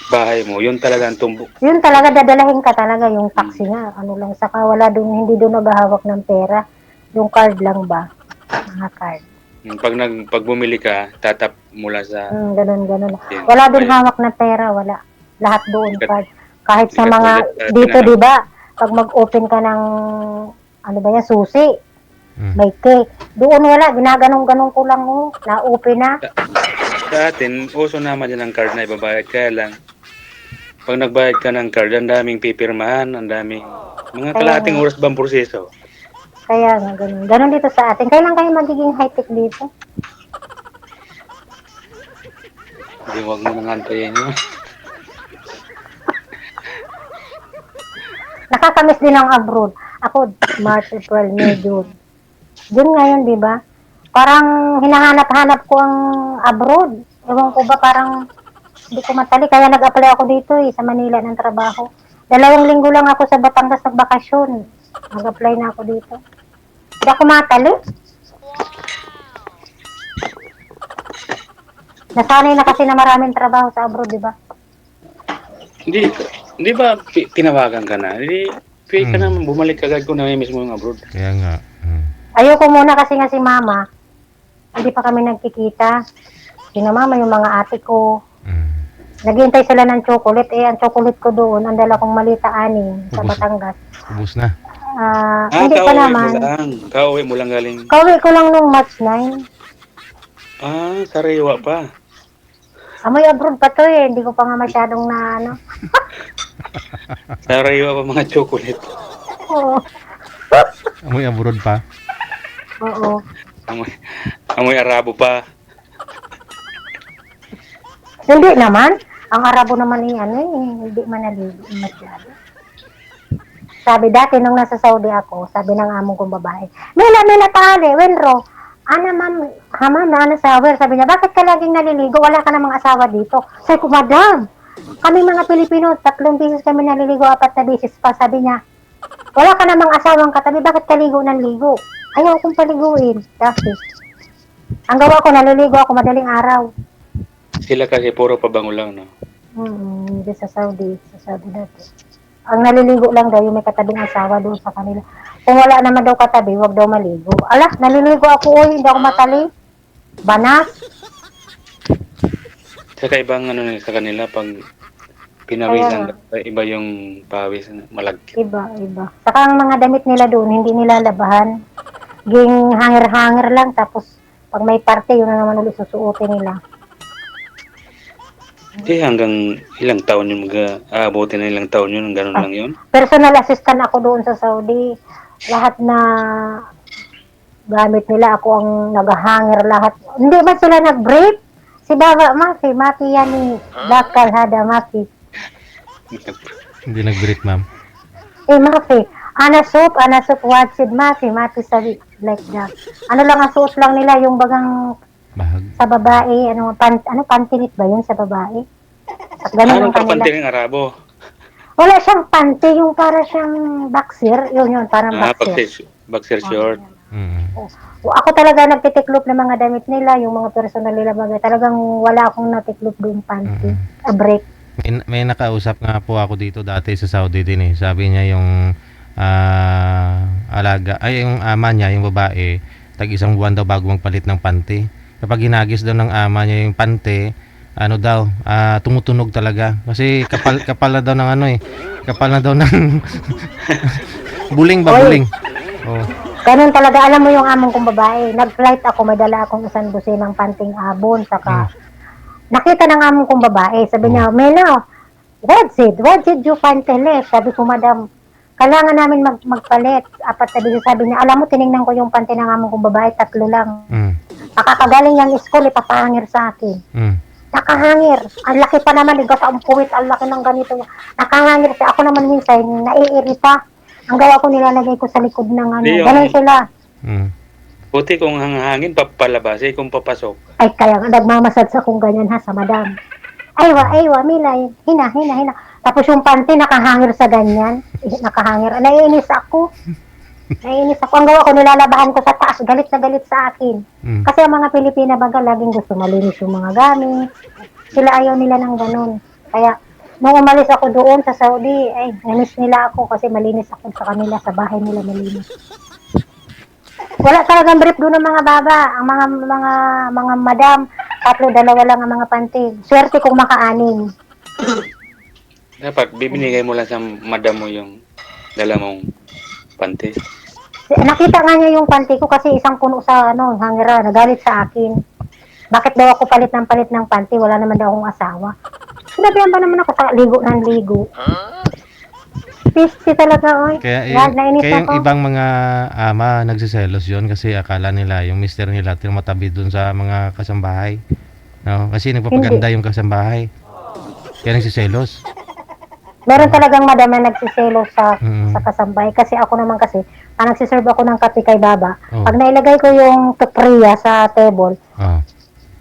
bahay mo, yun talaga ang tumbok. Yun talaga, dadalahin ka talaga yung taxi nga. Ano lang, saka wala doon, hindi doon naghahawak ng pera. Yung card lang ba? Mga card. Pag bumili ka, tatap mula sa... Ganun. Yan. Wala doon hawak ng pera, wala. Lahat doon card. Kahit sa mga, Katulad, dito di ba, pag mag-open ka ng, susi, may cake. Doon wala, ginaganong-ganong ko lang, na-open na. Sa atin, uso naman yan ang card na ibabayad. Kaya lang, pag nagbayad ka ng card, ang daming pipirmahan, ang daming... Mga kalahating oras bang proseso? Kaya nga, ganun. Ganun dito sa atin. Kailan kayo magiging high-tech dito? Hindi, huwag mo nang antayin nyo. Nakakamiss din ang abroad. Ako, March, April, May, June. June ngayon, di ba? Parang hinahanap-hanap ko ang abroad. Ewan ko ba, parang Hindi ko matali. Kaya nag-apply ako dito sa Manila ng trabaho. 2 linggo lang ako sa Batangas nagbakasyon. Nag-apply na ako dito. Hindi ako matali. Nasanay na kasi na maraming trabaho sa abroad, di ba? Hindi ba tinawagan ka na? Hindi, pwede ka naman bumalik agad kung na-miss mo yung abroad. Kaya nga. Ayoko muna kasi nga si mama, hindi pa kami nagkikita. Sina mama, yung mga ate ko. Naghihintay sila ng chocolate. Ang chocolate ko doon, ang dala kong malita aning sa Ubus. Batangas. Ubus na. Hindi pa kauwi mo naman. lang. Kauwi mo lang galing. Kauwi ko lang nung March 9. Sariwa pa. Amoy abroad pa to hindi ko pa nga masyadong na ano. Sariwa pa mga chocolate. Oo. Amoy abroad pa. Oo. Amoy Arabo pa. Hindi naman. Ang Arabo naman hindi man naligo masyado. Sabi dati nung nasa Saudi ako, sabi ng among kong babae, Mila tali, Wenro, ana ma'am, hamam na shower. Sabi niya, bakit ka laging naliligo? Wala ka namang asawa dito. Sabi ko, madam, kami mga Pilipino, 3 beses kami naliligo, 4 na beses pa. Sabi niya, wala ka namang asawang katabi, bakit ka ligo ng ligo? Ayaw kong paliguin. Kasi, ang gawa ko, naliligo ako madaling araw. Sila kasi puro pabango lang, no? Hindi sa Saudi dati. Ang naliligo lang daw yung may katabing asawa doon sa kanila. Kung wala naman daw katabi, wag daw maligo. Ala, naliligo ako, hindi ako matali. Banas. Saka ibang sa kanila, pag pinawisan, iba yung pawis, malagkit. Iba. Saka ang mga damit nila doon, hindi nila labahan. Ging hanger-hanger lang, tapos pag may parte, yun na naman ulit susuotin nila. Hindi, hanggang ilang taon yung aabutin na ilang taon yun, ganun lang yun. Personal assistant ako doon sa Saudi. Lahat na gamit nila, ako ang nag-hanger lahat. Hindi ba sila nag-break? Si Baba Mafi yan ni Bakal Hada Mafi. Hindi nag-break, ma'am. Mafi, ana soup, watchid Mafi sabi, like that. Ano lang ang suot lang nila, yung bagang Bahag. sa babae, pantinit ba yun sa babae? At ganun Anong ang kanila. kapanti ng Arabo? Wala siyang panty, yung para siyang boxer, yun, parang boxer. Boxer short. Ako talaga nagtitiklop ng mga damit nila, yung mga personal nila bagay. Talagang wala akong natiklop doon panty. A break. May nakausap nga po ako dito dati sa Saudi din eh. Sabi niya yung yung ama niya, yung babae, tag 1 buwan daw bago magpalit ng panty. Kapag ginagis daw ng ama niya yung panty, tumutunog talaga. Kasi kapal na daw ng kapal na daw ng buling. Oh. Ganun talaga, alam mo yung among kong babae. Nag-flight ako, may dala akong 1 dosenang panting abon, saka nakita ng among kong babae. Sabi niya, Mela, what's it you panty left? Sabi ko, madam, kailangan namin magpalit. 4 na beses. Sabi niya, alam mo, tinignan ko yung panty ng among kong babae, 3 lang. Nakakagaling yung school, ipapahangir sa akin. Nakahangir. Ang laki pa naman, igas ang puwit, ang laki ng ganito. Nakahangir siya. Ako naman minsan, naiirita. Ang gawa ko, nilalagay ko sa likod ng ganun sila. Buti kung hangin, papalabas. Kung papasok. Ay, kaya nagmamasad sa kung ganyan sa madam. Aywa, Mila, hina. Tapos yung panty, nakahangir sa ganyan. Nakahangir. Naiinis ako. Ang gawa ko, nilalabahan ko sa taas. Galit na galit sa akin. Kasi ang mga Pilipina baga, laging gusto malinis yung mga gamit. Sila ayaw nila ng ganun. Kaya, nung umalis ako doon sa Saudi, namiss nila ako kasi malinis ako sa kanila, sa bahay nila malinis. Wala talagang brief doon ng mga baba. Ang mga madam, 3, 2 lang ang mga panty. Swerte kung maka-anim. Dapat, bibinigay mo lang sa madam mo yung dala mong panty. Nakita nga niya yung panty ko kasi isang puno sa hangera, nagalit sa akin. Bakit daw ako palit ng panty? Wala naman daw akong asawa. Sinabihan ba naman ako sa ligo ng ligo? Piste talaga, oy. Kaya yung ibang mga ama nagsiselos yun kasi akala nila yung mister nila matabi dun sa mga kasambahay. No? Kasi nagpapaganda yung kasambahay. Kaya nagsiselos. Meron talagang madam na nagsiselos sa kasambahay. Kasi ako naman kasi, nagsiserve ako ng kape kay Baba. Pag nailagay ko yung tupriya sa table,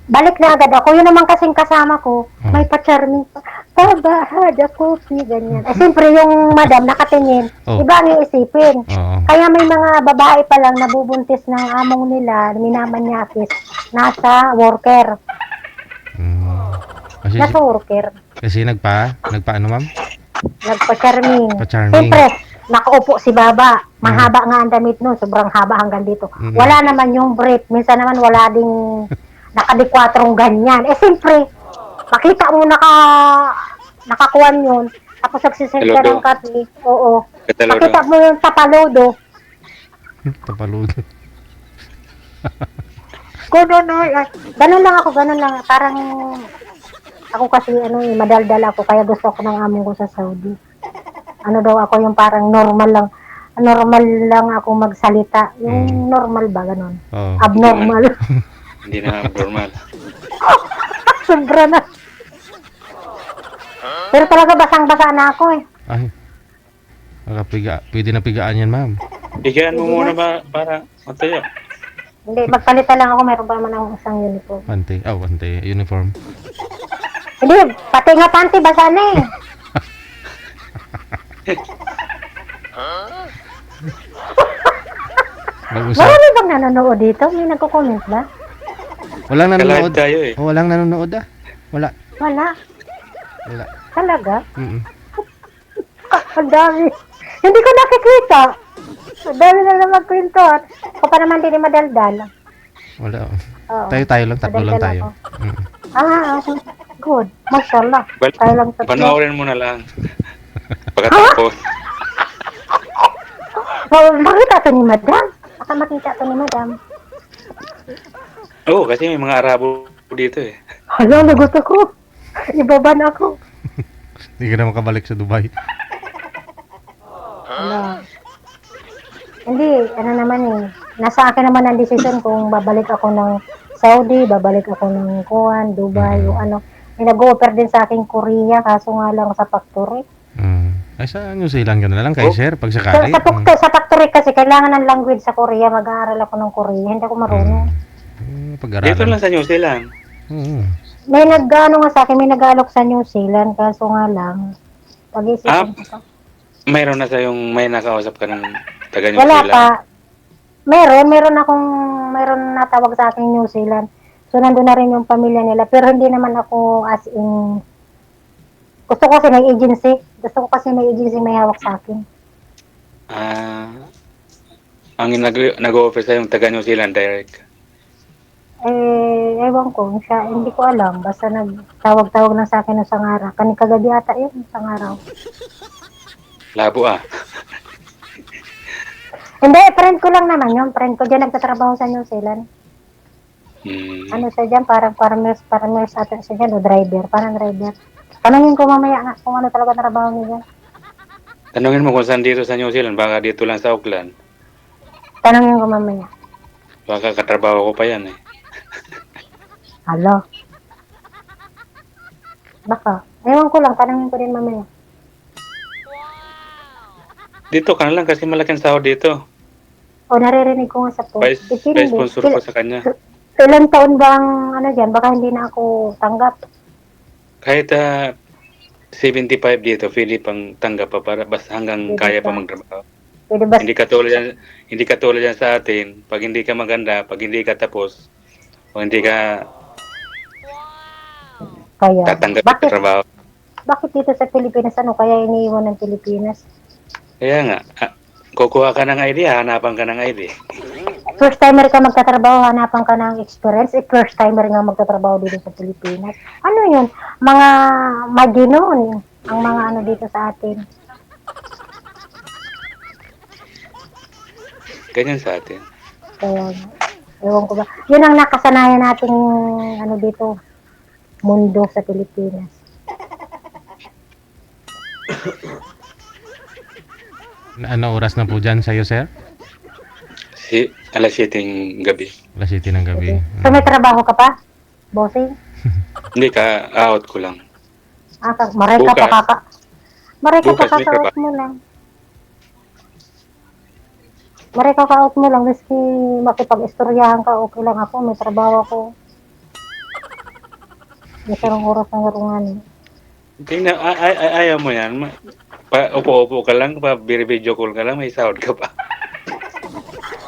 balik na agad ako. Yun naman kasing kasama ko, Oh. may pa-charming pa. Tabahada coffee, ganyan. Eh, siyempre, yung madam nakatingin, Oh. iba ang iisipin. Oo. Kaya may mga babae pa lang nabubuntis ng among nila, minamanyakis, nasa worker. Mm. Kasi, Nasa worker. kasi nagpa ano ma'am? Nagpa-charming. Pa-charming. Siyempre, nakaupo si Baba. Mahaba nga ang damit nun. Sobrang haba hanggang dito. Mm. Wala naman yung brief. Minsan naman wala ding nakadikwatrong ganyan. Eh, siyempre, makita mo nakakuan yun. Tapos nagsiserve ka ng Taludo. kape. Oo. Kataludo. Makita mo yung tapaludo. Tapaludo. Ganun lang ako, ganun lang. Parang, ako kasi, madaldal ako. Kaya gusto ko ng amo ko sa Saudi. Ano daw ako yung parang normal lang ako magsalita. Yung normal ba, ganun. Oo. Abnormal. Hindi na abnormal. Sobra na. Pero talaga basang-basa na ako eh. Ay. Pwede na pigaan yan ma'am. Bigyan mo muna ba para matayo? Hindi, magpalitan lang ako. Meron pa naman akong isang uniform. Pante. Oh, pante. Uniform. Hindi, pati nga panty basa na eh. Mag-usap. Marami bang nanonood dito? May nagko-comment ba? Walang Kalive nanonood. tayo eh. Oh, walang nanonood ah. Wala. Wala. Wala. Talaga? Mm. Ang dami. Hindi ko nakikita. Ang dami na lang magkwentuhan. Ako pa naman din ni madaldal. Wala. Oo. Tayo lang, tatlo lang Madaldal tayo. ako. Mm. Okay. Good. Mashallah. Tayo lang tatlo. Panoorin mo na lang. Pagkatapos. Oh, makita to ni madam. Baka makita to ni madam. Oo, kasi may mga Arabo dito eh. Hala, nagot ako. Ibaban ako. Hindi ka na makabalik sa Dubai. Hala. Hindi, ano naman eh. Nasa akin naman ang desisyon kung babalik ako ng Saudi, babalik ako ng Kuwait, Dubai, o ano. May nag-offer din sa akin Korea, kaso nga lang sa factory. Mm. Ay, sa New Zealand ka na lang kay Oh. sir, pag Sa, sakali. sa factory kasi kailangan ng language sa Korea, mag-aaral ako ng Korea, hindi ako marunong. Dito Pag-aralan. lang sa New Zealand. May nag-ano nga sa akin, may nag-alok sa New Zealand, kaso nga lang, pag-isipan ko pa. Mayroon na may nakausap ka ng taga New Wala Zealand. pa. Meron natawag sa akin New Zealand. So, nandun na rin yung pamilya nila. Pero hindi naman ako as in, gusto ko kasi may agency. Gusto ko kasi may agency may hawak sa akin. Ang nag-offer sa yung taga New Zealand direct. Ewan ko, hindi ko alam. Basta nagtawag-tawag na sa akin ng sangara. Kagabi ata yun, sangaraw. Labo ah. Hindi, friend ko lang naman yun. Friend ko dyan nagtatrabaho sa New Zealand. Ano siya dyan, parang farmers ata siya dyan, o driver, parang driver. Tanungin ko mamaya nga kung ano talaga trabaho niya dyan. Tanungin mo kung saan dito sa New Zealand. Baka dito lang sa Auckland. Tanungin ko mamaya. Baka katrabaho ko pa yan eh. Alo. Baka. Ewan ko lang, tanungin ko din mamaya. Dito ka na lang kasi malaking sahod dito. O, naririnig ko nga sa post. Vice sponsor ko sa kanya. Ilang taon bang ano dyan? Baka hindi na ako tanggap. Kahit 75 dito, pwede pang tanggap pa para basta hanggang Pwede kaya pa pa. magtrabaho. Pwede ba? Hindi katulad yan sa atin. Pag hindi ka maganda, pag hindi ka tapos, o hindi ka Kaya. tatanggap sa trabaho. Bakit dito sa Pilipinas ano? Kaya iniiwan ng Pilipinas? Kaya nga, kukuha ka ng ID, hanapan ka ng ID. First timer ka magtatrabaho, hanapan ka ng experience. First timer nga magtatrabaho dito sa Pilipinas. Ano yun? Mga maginoon. Ang mga ano dito sa atin. Ganyan sa atin. Kaya, ewan ko ba. Yun ang nakasanayan nating ano dito, mundo sa Pilipinas. Ano oras na po dyan sa'yo, sir? Alas 7 ng gabi. Alas 7 ng gabi. So may trabaho ka pa? Bossing? Hindi ka, out ko lang. Maray ka pa Bukas. kaka. Maray ka pa Bukas may kaka-out mo lang. Maray kaka-out mo lang. Miski makipag-istoryahan ka, okay lang ako. May trabaho ako. Isang oras ang urungan. Tingnan, ayaw mo yan. Upo-upo ka lang, video call ka lang, may sahod ka pa.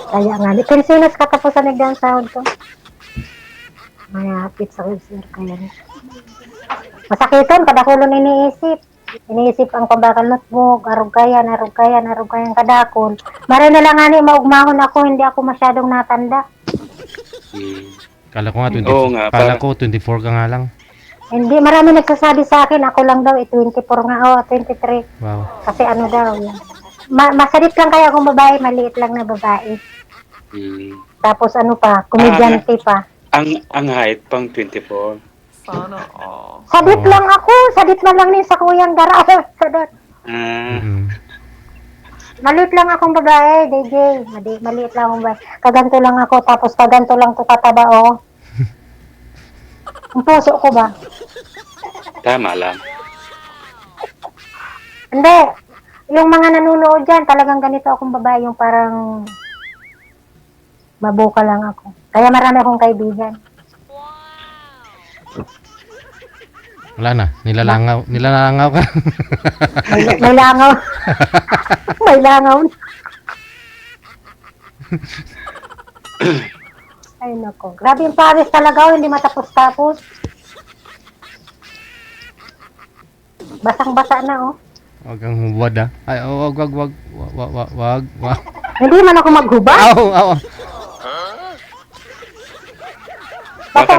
Kaya nga, di pensinas katapusan nagdang sahod ko. May pizza ko sir, kaya na. Masakiton, kadakulon iniisip. Iniisip ang pabakal notebook, arugayan kadakol. Mara na lang ani, maugmahon ako, hindi ako masyadong natanda. Hmm. Kala ko nga 24. Oo nga, Kala parang- ko 24 ka nga lang. Hindi, marami nagsasabi sa akin, ako lang daw, 24 nga, 23. Wow. Kasi ano daw, masalit lang kaya akong babae, maliit lang na babae. Hmm. Tapos ano pa, komedyante pa. Ang height pang 24. Sadit lang ako, sadit na lang ni sa kuyang daraw. Sadot. Ah, Mm. Maliit lang akong babae, DJ. Maliit lang akong babae. Kaganto lang ako, tapos kaganto lang ko kataba, oh. Ang puso ko ba? tama lang. Hindi. Yung mga nanonood dyan, talagang ganito akong babae, yung parang mabuka lang ako. Kaya marami akong kaibigan. Wala na, nilalangaw ka. May langaw. May langaw. Ay nako. Grabe yung Paris talaga, oh, hindi matapos-tapos. Basang-basa na, oh. Wag kang hubad ah. Ay, wag. Hindi man ako maghubad. Aw. Basa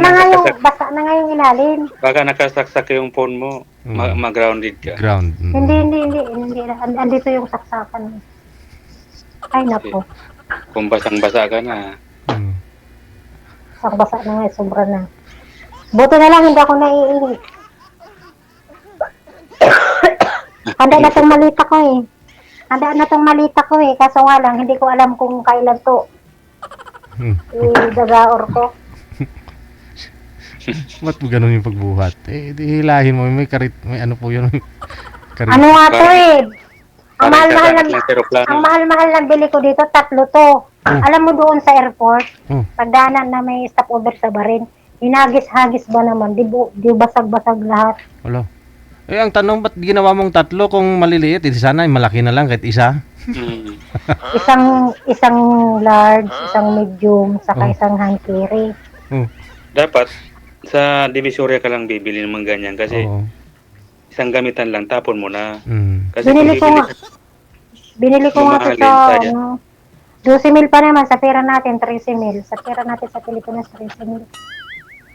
na nga yung ilalim. Baka nakasaksak yung phone mo, mag-grounded ka. Ground. Mm. Hindi. Andito yung saksakan. Ay nako. Kung basang-basa ka na, Mm. Basang-basa na nga, sobra na. Buti na lang hindi ako naiihi. Handa na tong malita ko eh. Kaso nga lang, hindi ko alam kung kailan to idagaor ko. Ba't mo ganun yung pagbuhat? Eh, di hilahin mo. May karit, may ano po yun. Karit. Ano nga to eh. Ang parang mahal-mahal kaganat lang, lang sa aeroplano. ang mahal-mahal lang bili ko dito, 3 to. Alam mo doon sa airport, Hmm. pagdaanan na may stopover sa Barin, hinagis-hagis ba naman? Di basag-basag lahat. Wala. Eh, ang tanong, ba't ginawa mong 3 kung maliliit? Eh, sana malaki na lang kahit isa. Hmm. Isang large, isang medium, saka isang hand carry. Dapat, sa Divisoria ka lang bibili ng mga ganyan kasi Oo. isang gamitan lang, tapon mo na. Mm. Kasi Binili ko kung nga. Binili ko nga to Mamahalin sa, tayo. 12 pa naman, sa pera natin, 13 Sa pera natin sa Pilipinas, 13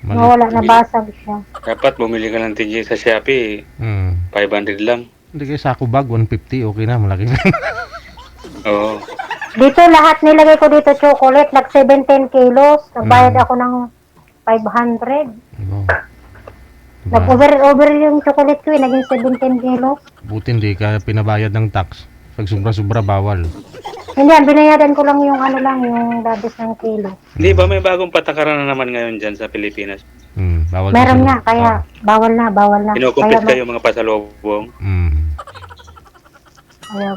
Nawala, nabasag siya. dapat bumili ka ng TJ sa Shopee, Mm. 500 lang. Hindi kayo sako bag, 150, okay na, malaki. Oo. Dito lahat nilagay ko dito chocolate, nag 17 kilos. Nagbayad ako ng 500. Oo. Diba? Nag-over yung chocolate ko, naging 17 kilos. Buti hindi ka pinabayad ng tax. Pag sobra-sobra, bawal. Hindi, binayadan ko lang yung yung labis ng kilo. Di ba may bagong patakaran na naman ngayon dyan sa Pilipinas? Mm, bawal Meron kasi- nga, kaya bawal na. Kinukumpit Kaya, kayo mga pasalubong. kaya,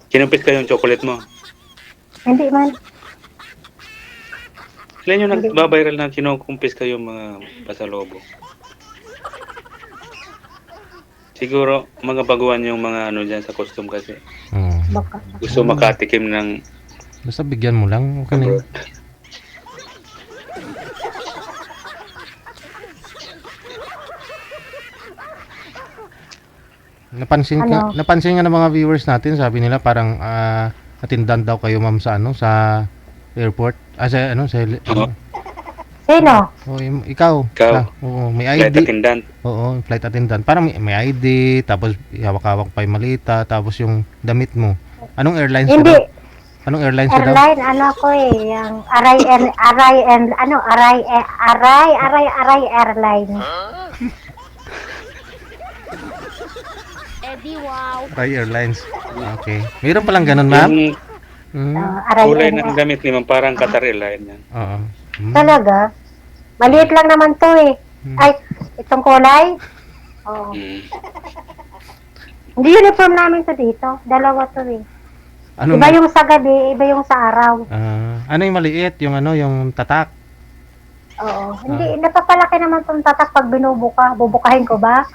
Kinumpit kayo yung chocolate mo. hindi man. Ilan yung nagbabiral na kinukumpis kayo mga pasalubong? Siguro, mga baguhan yung mga ano dyan sa custom kasi. Oo. Baka. Gusto makatikim ng Basta bigyan mo lang. Okay na yun. Napansin nga ng mga viewers natin, sabi nila parang attendant daw kayo ma'am sa ano sa airport. Oo. Sino? Ikaw. Ikaw. Oo, may flight ID. attendant. Oo, flight attendant. Parang may ID, tapos hawak-hawak pa yung malita, tapos yung damit mo. Anong airlines ka Hindi. daw? Anong airlines ka daw? Airline, ano ko eh, yung Aray Airline. Eddie, wow. Rai Airlines. Okay. Mayroon palang ganun, ma'am? Yung Aray kulay Airline. ng damit ni ma'am, parang Qatar Airlines yan. Oo. Talaga? Maliit lang naman to eh. Ay, itong kulay? Oo. Mm. Hindi uniform namin to dito. Dalawa to eh. Ano? Iba yung sa gabi, iba yung sa araw. Ano yung maliit? Yung ano, yung tatak? Oo. Hindi, napapalaki naman itong tatak pag binubuka. Bubukahin ko ba?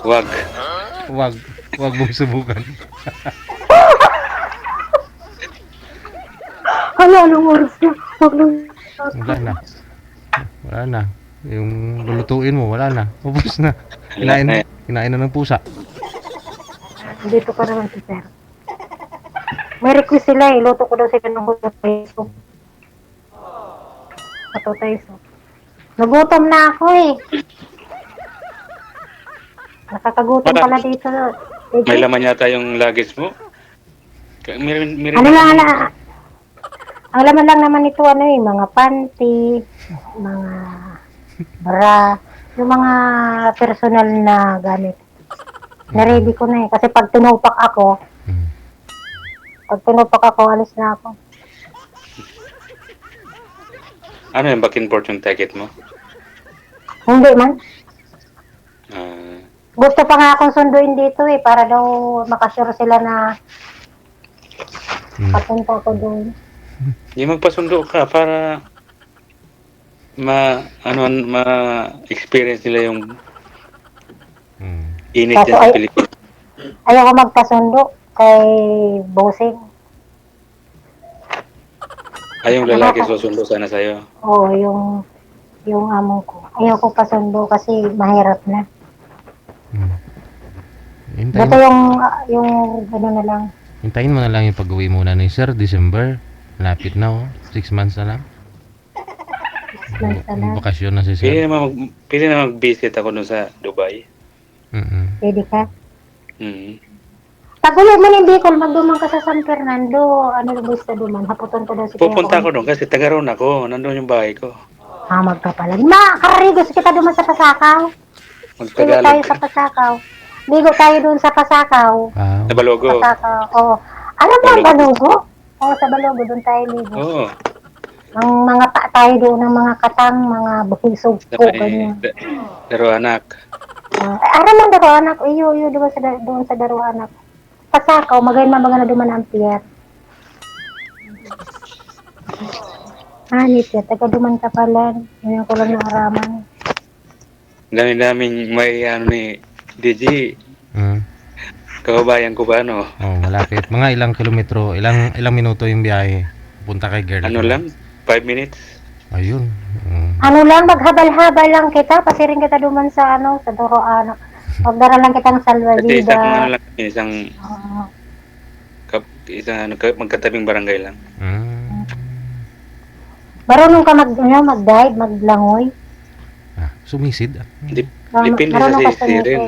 Wag. Wag, wag mong subukan. Hala, anong oras na? Huwag lang. Wala na. Wala na. Yung lulutuin mo, wala na. Ubus na. Kinain, kinain na ng pusa. Dito pa naman si Sir. May request sila eh. Luto ko daw sila ng hutateso. Hutateso. Nagutom na ako eh. Nakakagutom pala dito. May laman yata yung luggage mo. May Ano lang na? Ang laman lang naman ito ano eh, mga panty, mga bra, yung mga personal na gamit. Na-ready ko na eh. Kasi pag tinupak ako, Hmm. alis na ako. Ano yung back and forth yung ticket mo? Hindi man. Ah, Gusto pa nga akong sunduin dito eh, para daw makasure sila na Hmm. papunta ko doon. di magpasundo ka para ma experience nila yung Hmm. init Kaso dyan sa ay- Pilipinas. Ayoko magpasundo kay Bossing. Ay, yung lalaki susundo sana sa'yo. Oo, yung amo ko. Ayoko pasundo kasi mahirap na. Hmm. Hintayin, Dito yung ano na lang. hintayin mo na lang yung pag-uwi muna ni Sir, December. Lapit na oh. 6 months na lang. Months na lang. Bakasyon na si Pili Sir. na mag-visit ako dun sa Dubai. Mm-mm. Pwede ka. Mm. Tagulo mo ng Bicol, magdumang ka sa San Fernando. Ano yung gusto duman? Haputon ko daw si Pupunta ako doon kasi taga roon ako. Nandun yung bahay ko. Magpapalag. Kararigos kita duman sa Pasakaw. Ligo tayo Magtagalog. sa Pasakaw. Ligo tayo doon sa Pasakaw. Wow. Sa Balogo. Pasakaw. Oo. Alam mo ang Balogo? Oo, sa Balogo. Doon tayo ligo. Oo. Ang mga tayo doon, ng mga katang, mga buhisog Sa po, may ganyan. Daruanak. Aram ang Daruanak. Iyo, doon sa Daruanak. Pasakaw, magayon mabaga na duman ang piyat. Hanip ya, taga duman ka pala. Ngayon ko lang naaraman. Dami-daming may ano ni DJ. Mm. Kababayan ko ba ano? Oh, malapit. Mga ilang kilometro, ilang minuto yung biyahe. Punta kay girl. Ano lang? 5 minutes? Ayun. Mm. Ano lang, maghabal-habal lang kita. Pasirin kita duman sa sa Daruanak. Magdara lang kita ng Kasi isang ano salvavida. lang, isang Oo. magkatabing barangay lang. Mm. Marunong ka mag-dive, maglangoy. Ah, sumisid. Depende sa Marunong ka sirin.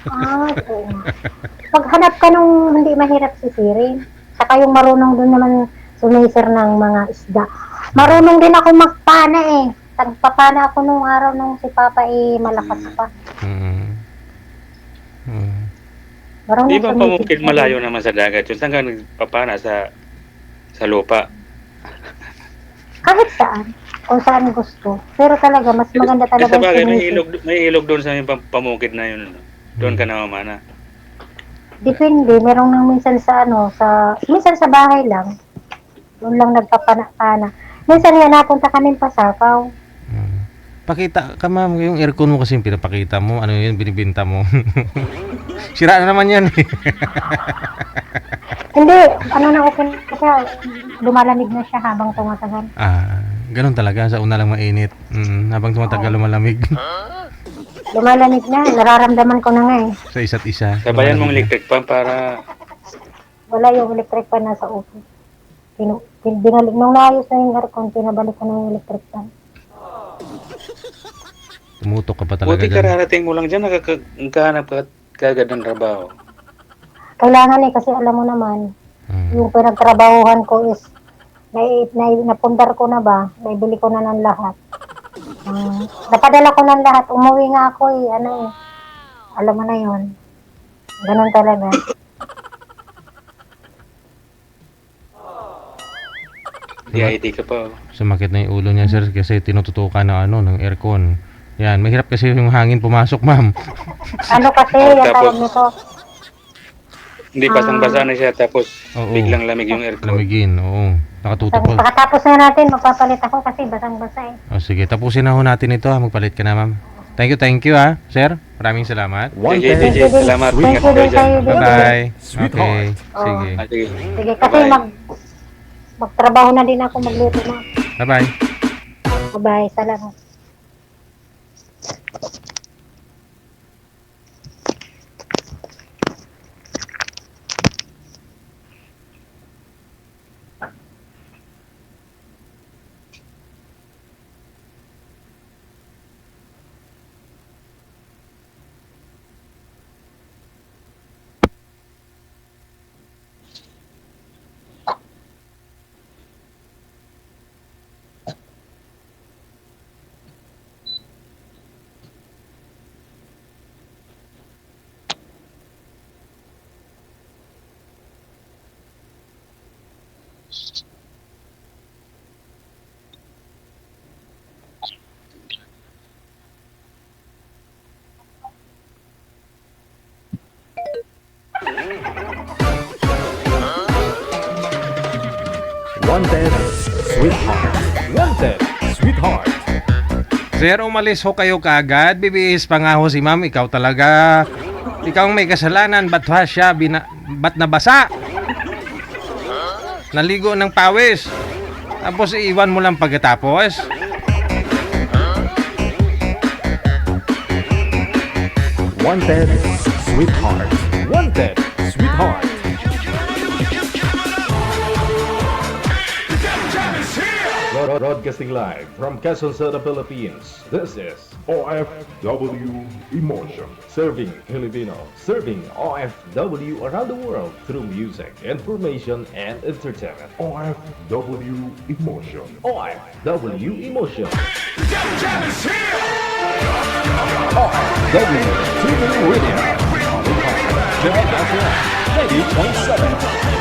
Oo. Paghanap ka nung hindi mahirap si Sirin. Saka yung marunong doon naman sumisir ng mga isda. Marunong din ako magpana eh. Tagpapana ako nung araw nung si Papa malakas pa. Mm. Mm. Marunong Di ba sumisir pamukid ka malayo naman sa dagat yun? Saan ka nagpapana sa lupa? kahit saan, kung saan gusto. Pero talaga, mas maganda Kasi talaga sa bagay, may sumisip. ilog doon sa yung pamukid na yun. Ano? Doon ka namamana. Depende, merong nang minsan minsan sa bahay lang. Doon lang nagpapana-pana. Minsan nga napunta kami Pasakaw. Mm. Pakita ka ma'am, yung aircon mo kasi yung pinapakita mo, ano yun, binibinta mo. Sira na naman yan eh. Hindi, na open siya, lumalamig na siya habang tumatagal. Ah, ganun talaga, sa una lang mainit. Habang tumatagal lumalamig Lumalamig na, nararamdaman ko na nga eh. sa isa't isa. Sabayan mong Lumalamig na. electric pan para Wala yung electric pan nasa upo. Binalik, nung naayos na yung aircon, pinabalik ko na yung electric pan. Tumutok ka pa talaga buti dyan. kararating mo lang dyan, nagkahanap ka kagad ng trabaho. Kailangan kasi alam mo naman, Mm. yung pinagtrabahuhan ko is, napundar ko na ba, naibili ko na ng lahat. Napadala ko ng lahat, umuwi nga ako alam mo na yun. Ganun talaga. DID ka pa. Sumakit na yung ulo niya sir kasi tinututukan ng aircon. Yan, mahirap kasi yung hangin pumasok ma'am. Ano kasi, Oh, yung tapos- tawag nito, Hindi basang-basa na siya tapos Oo. biglang lamig yung aircon. Lamigin, oo. Nakatutok po. Pagkatapos na natin, magpapalit ako kasi basang-basa eh. O sige, tapusin na ho natin ito ha. Magpalit ka na ma'am. Thank you ha, sir. Maraming salamat. Sige, DJ, salamat. Thank Ingat you kayo din dyan. kayo din. Bye-bye. Okay, Sweetheart. sige. Sige. Sige, kasi Bye-bye. magtrabaho na din ako, magluto na. Bye-bye. Bye-bye, salamat. Wanted, sweetheart. Wanted, sweetheart. Sir, umalis ho kayo kaagad. Bibihis pa nga ho si ma'am. Ikaw talaga. Ikaw ang may kasalanan. Ba't ha siya? Ba't nabasa? Naligo ng pawis. Tapos iiwan mo lang pagkatapos. Wanted, sweetheart. Wanted, sweetheart. Broadcasting live from Quezon City, Philippines. This is OFW Emotion. Serving Filipino. Serving OFW around the world through music, information, and entertainment. OFW Emotion. OFW Emotion. OFW TV Radio. 90.7.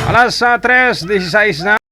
Alas 3:16 na.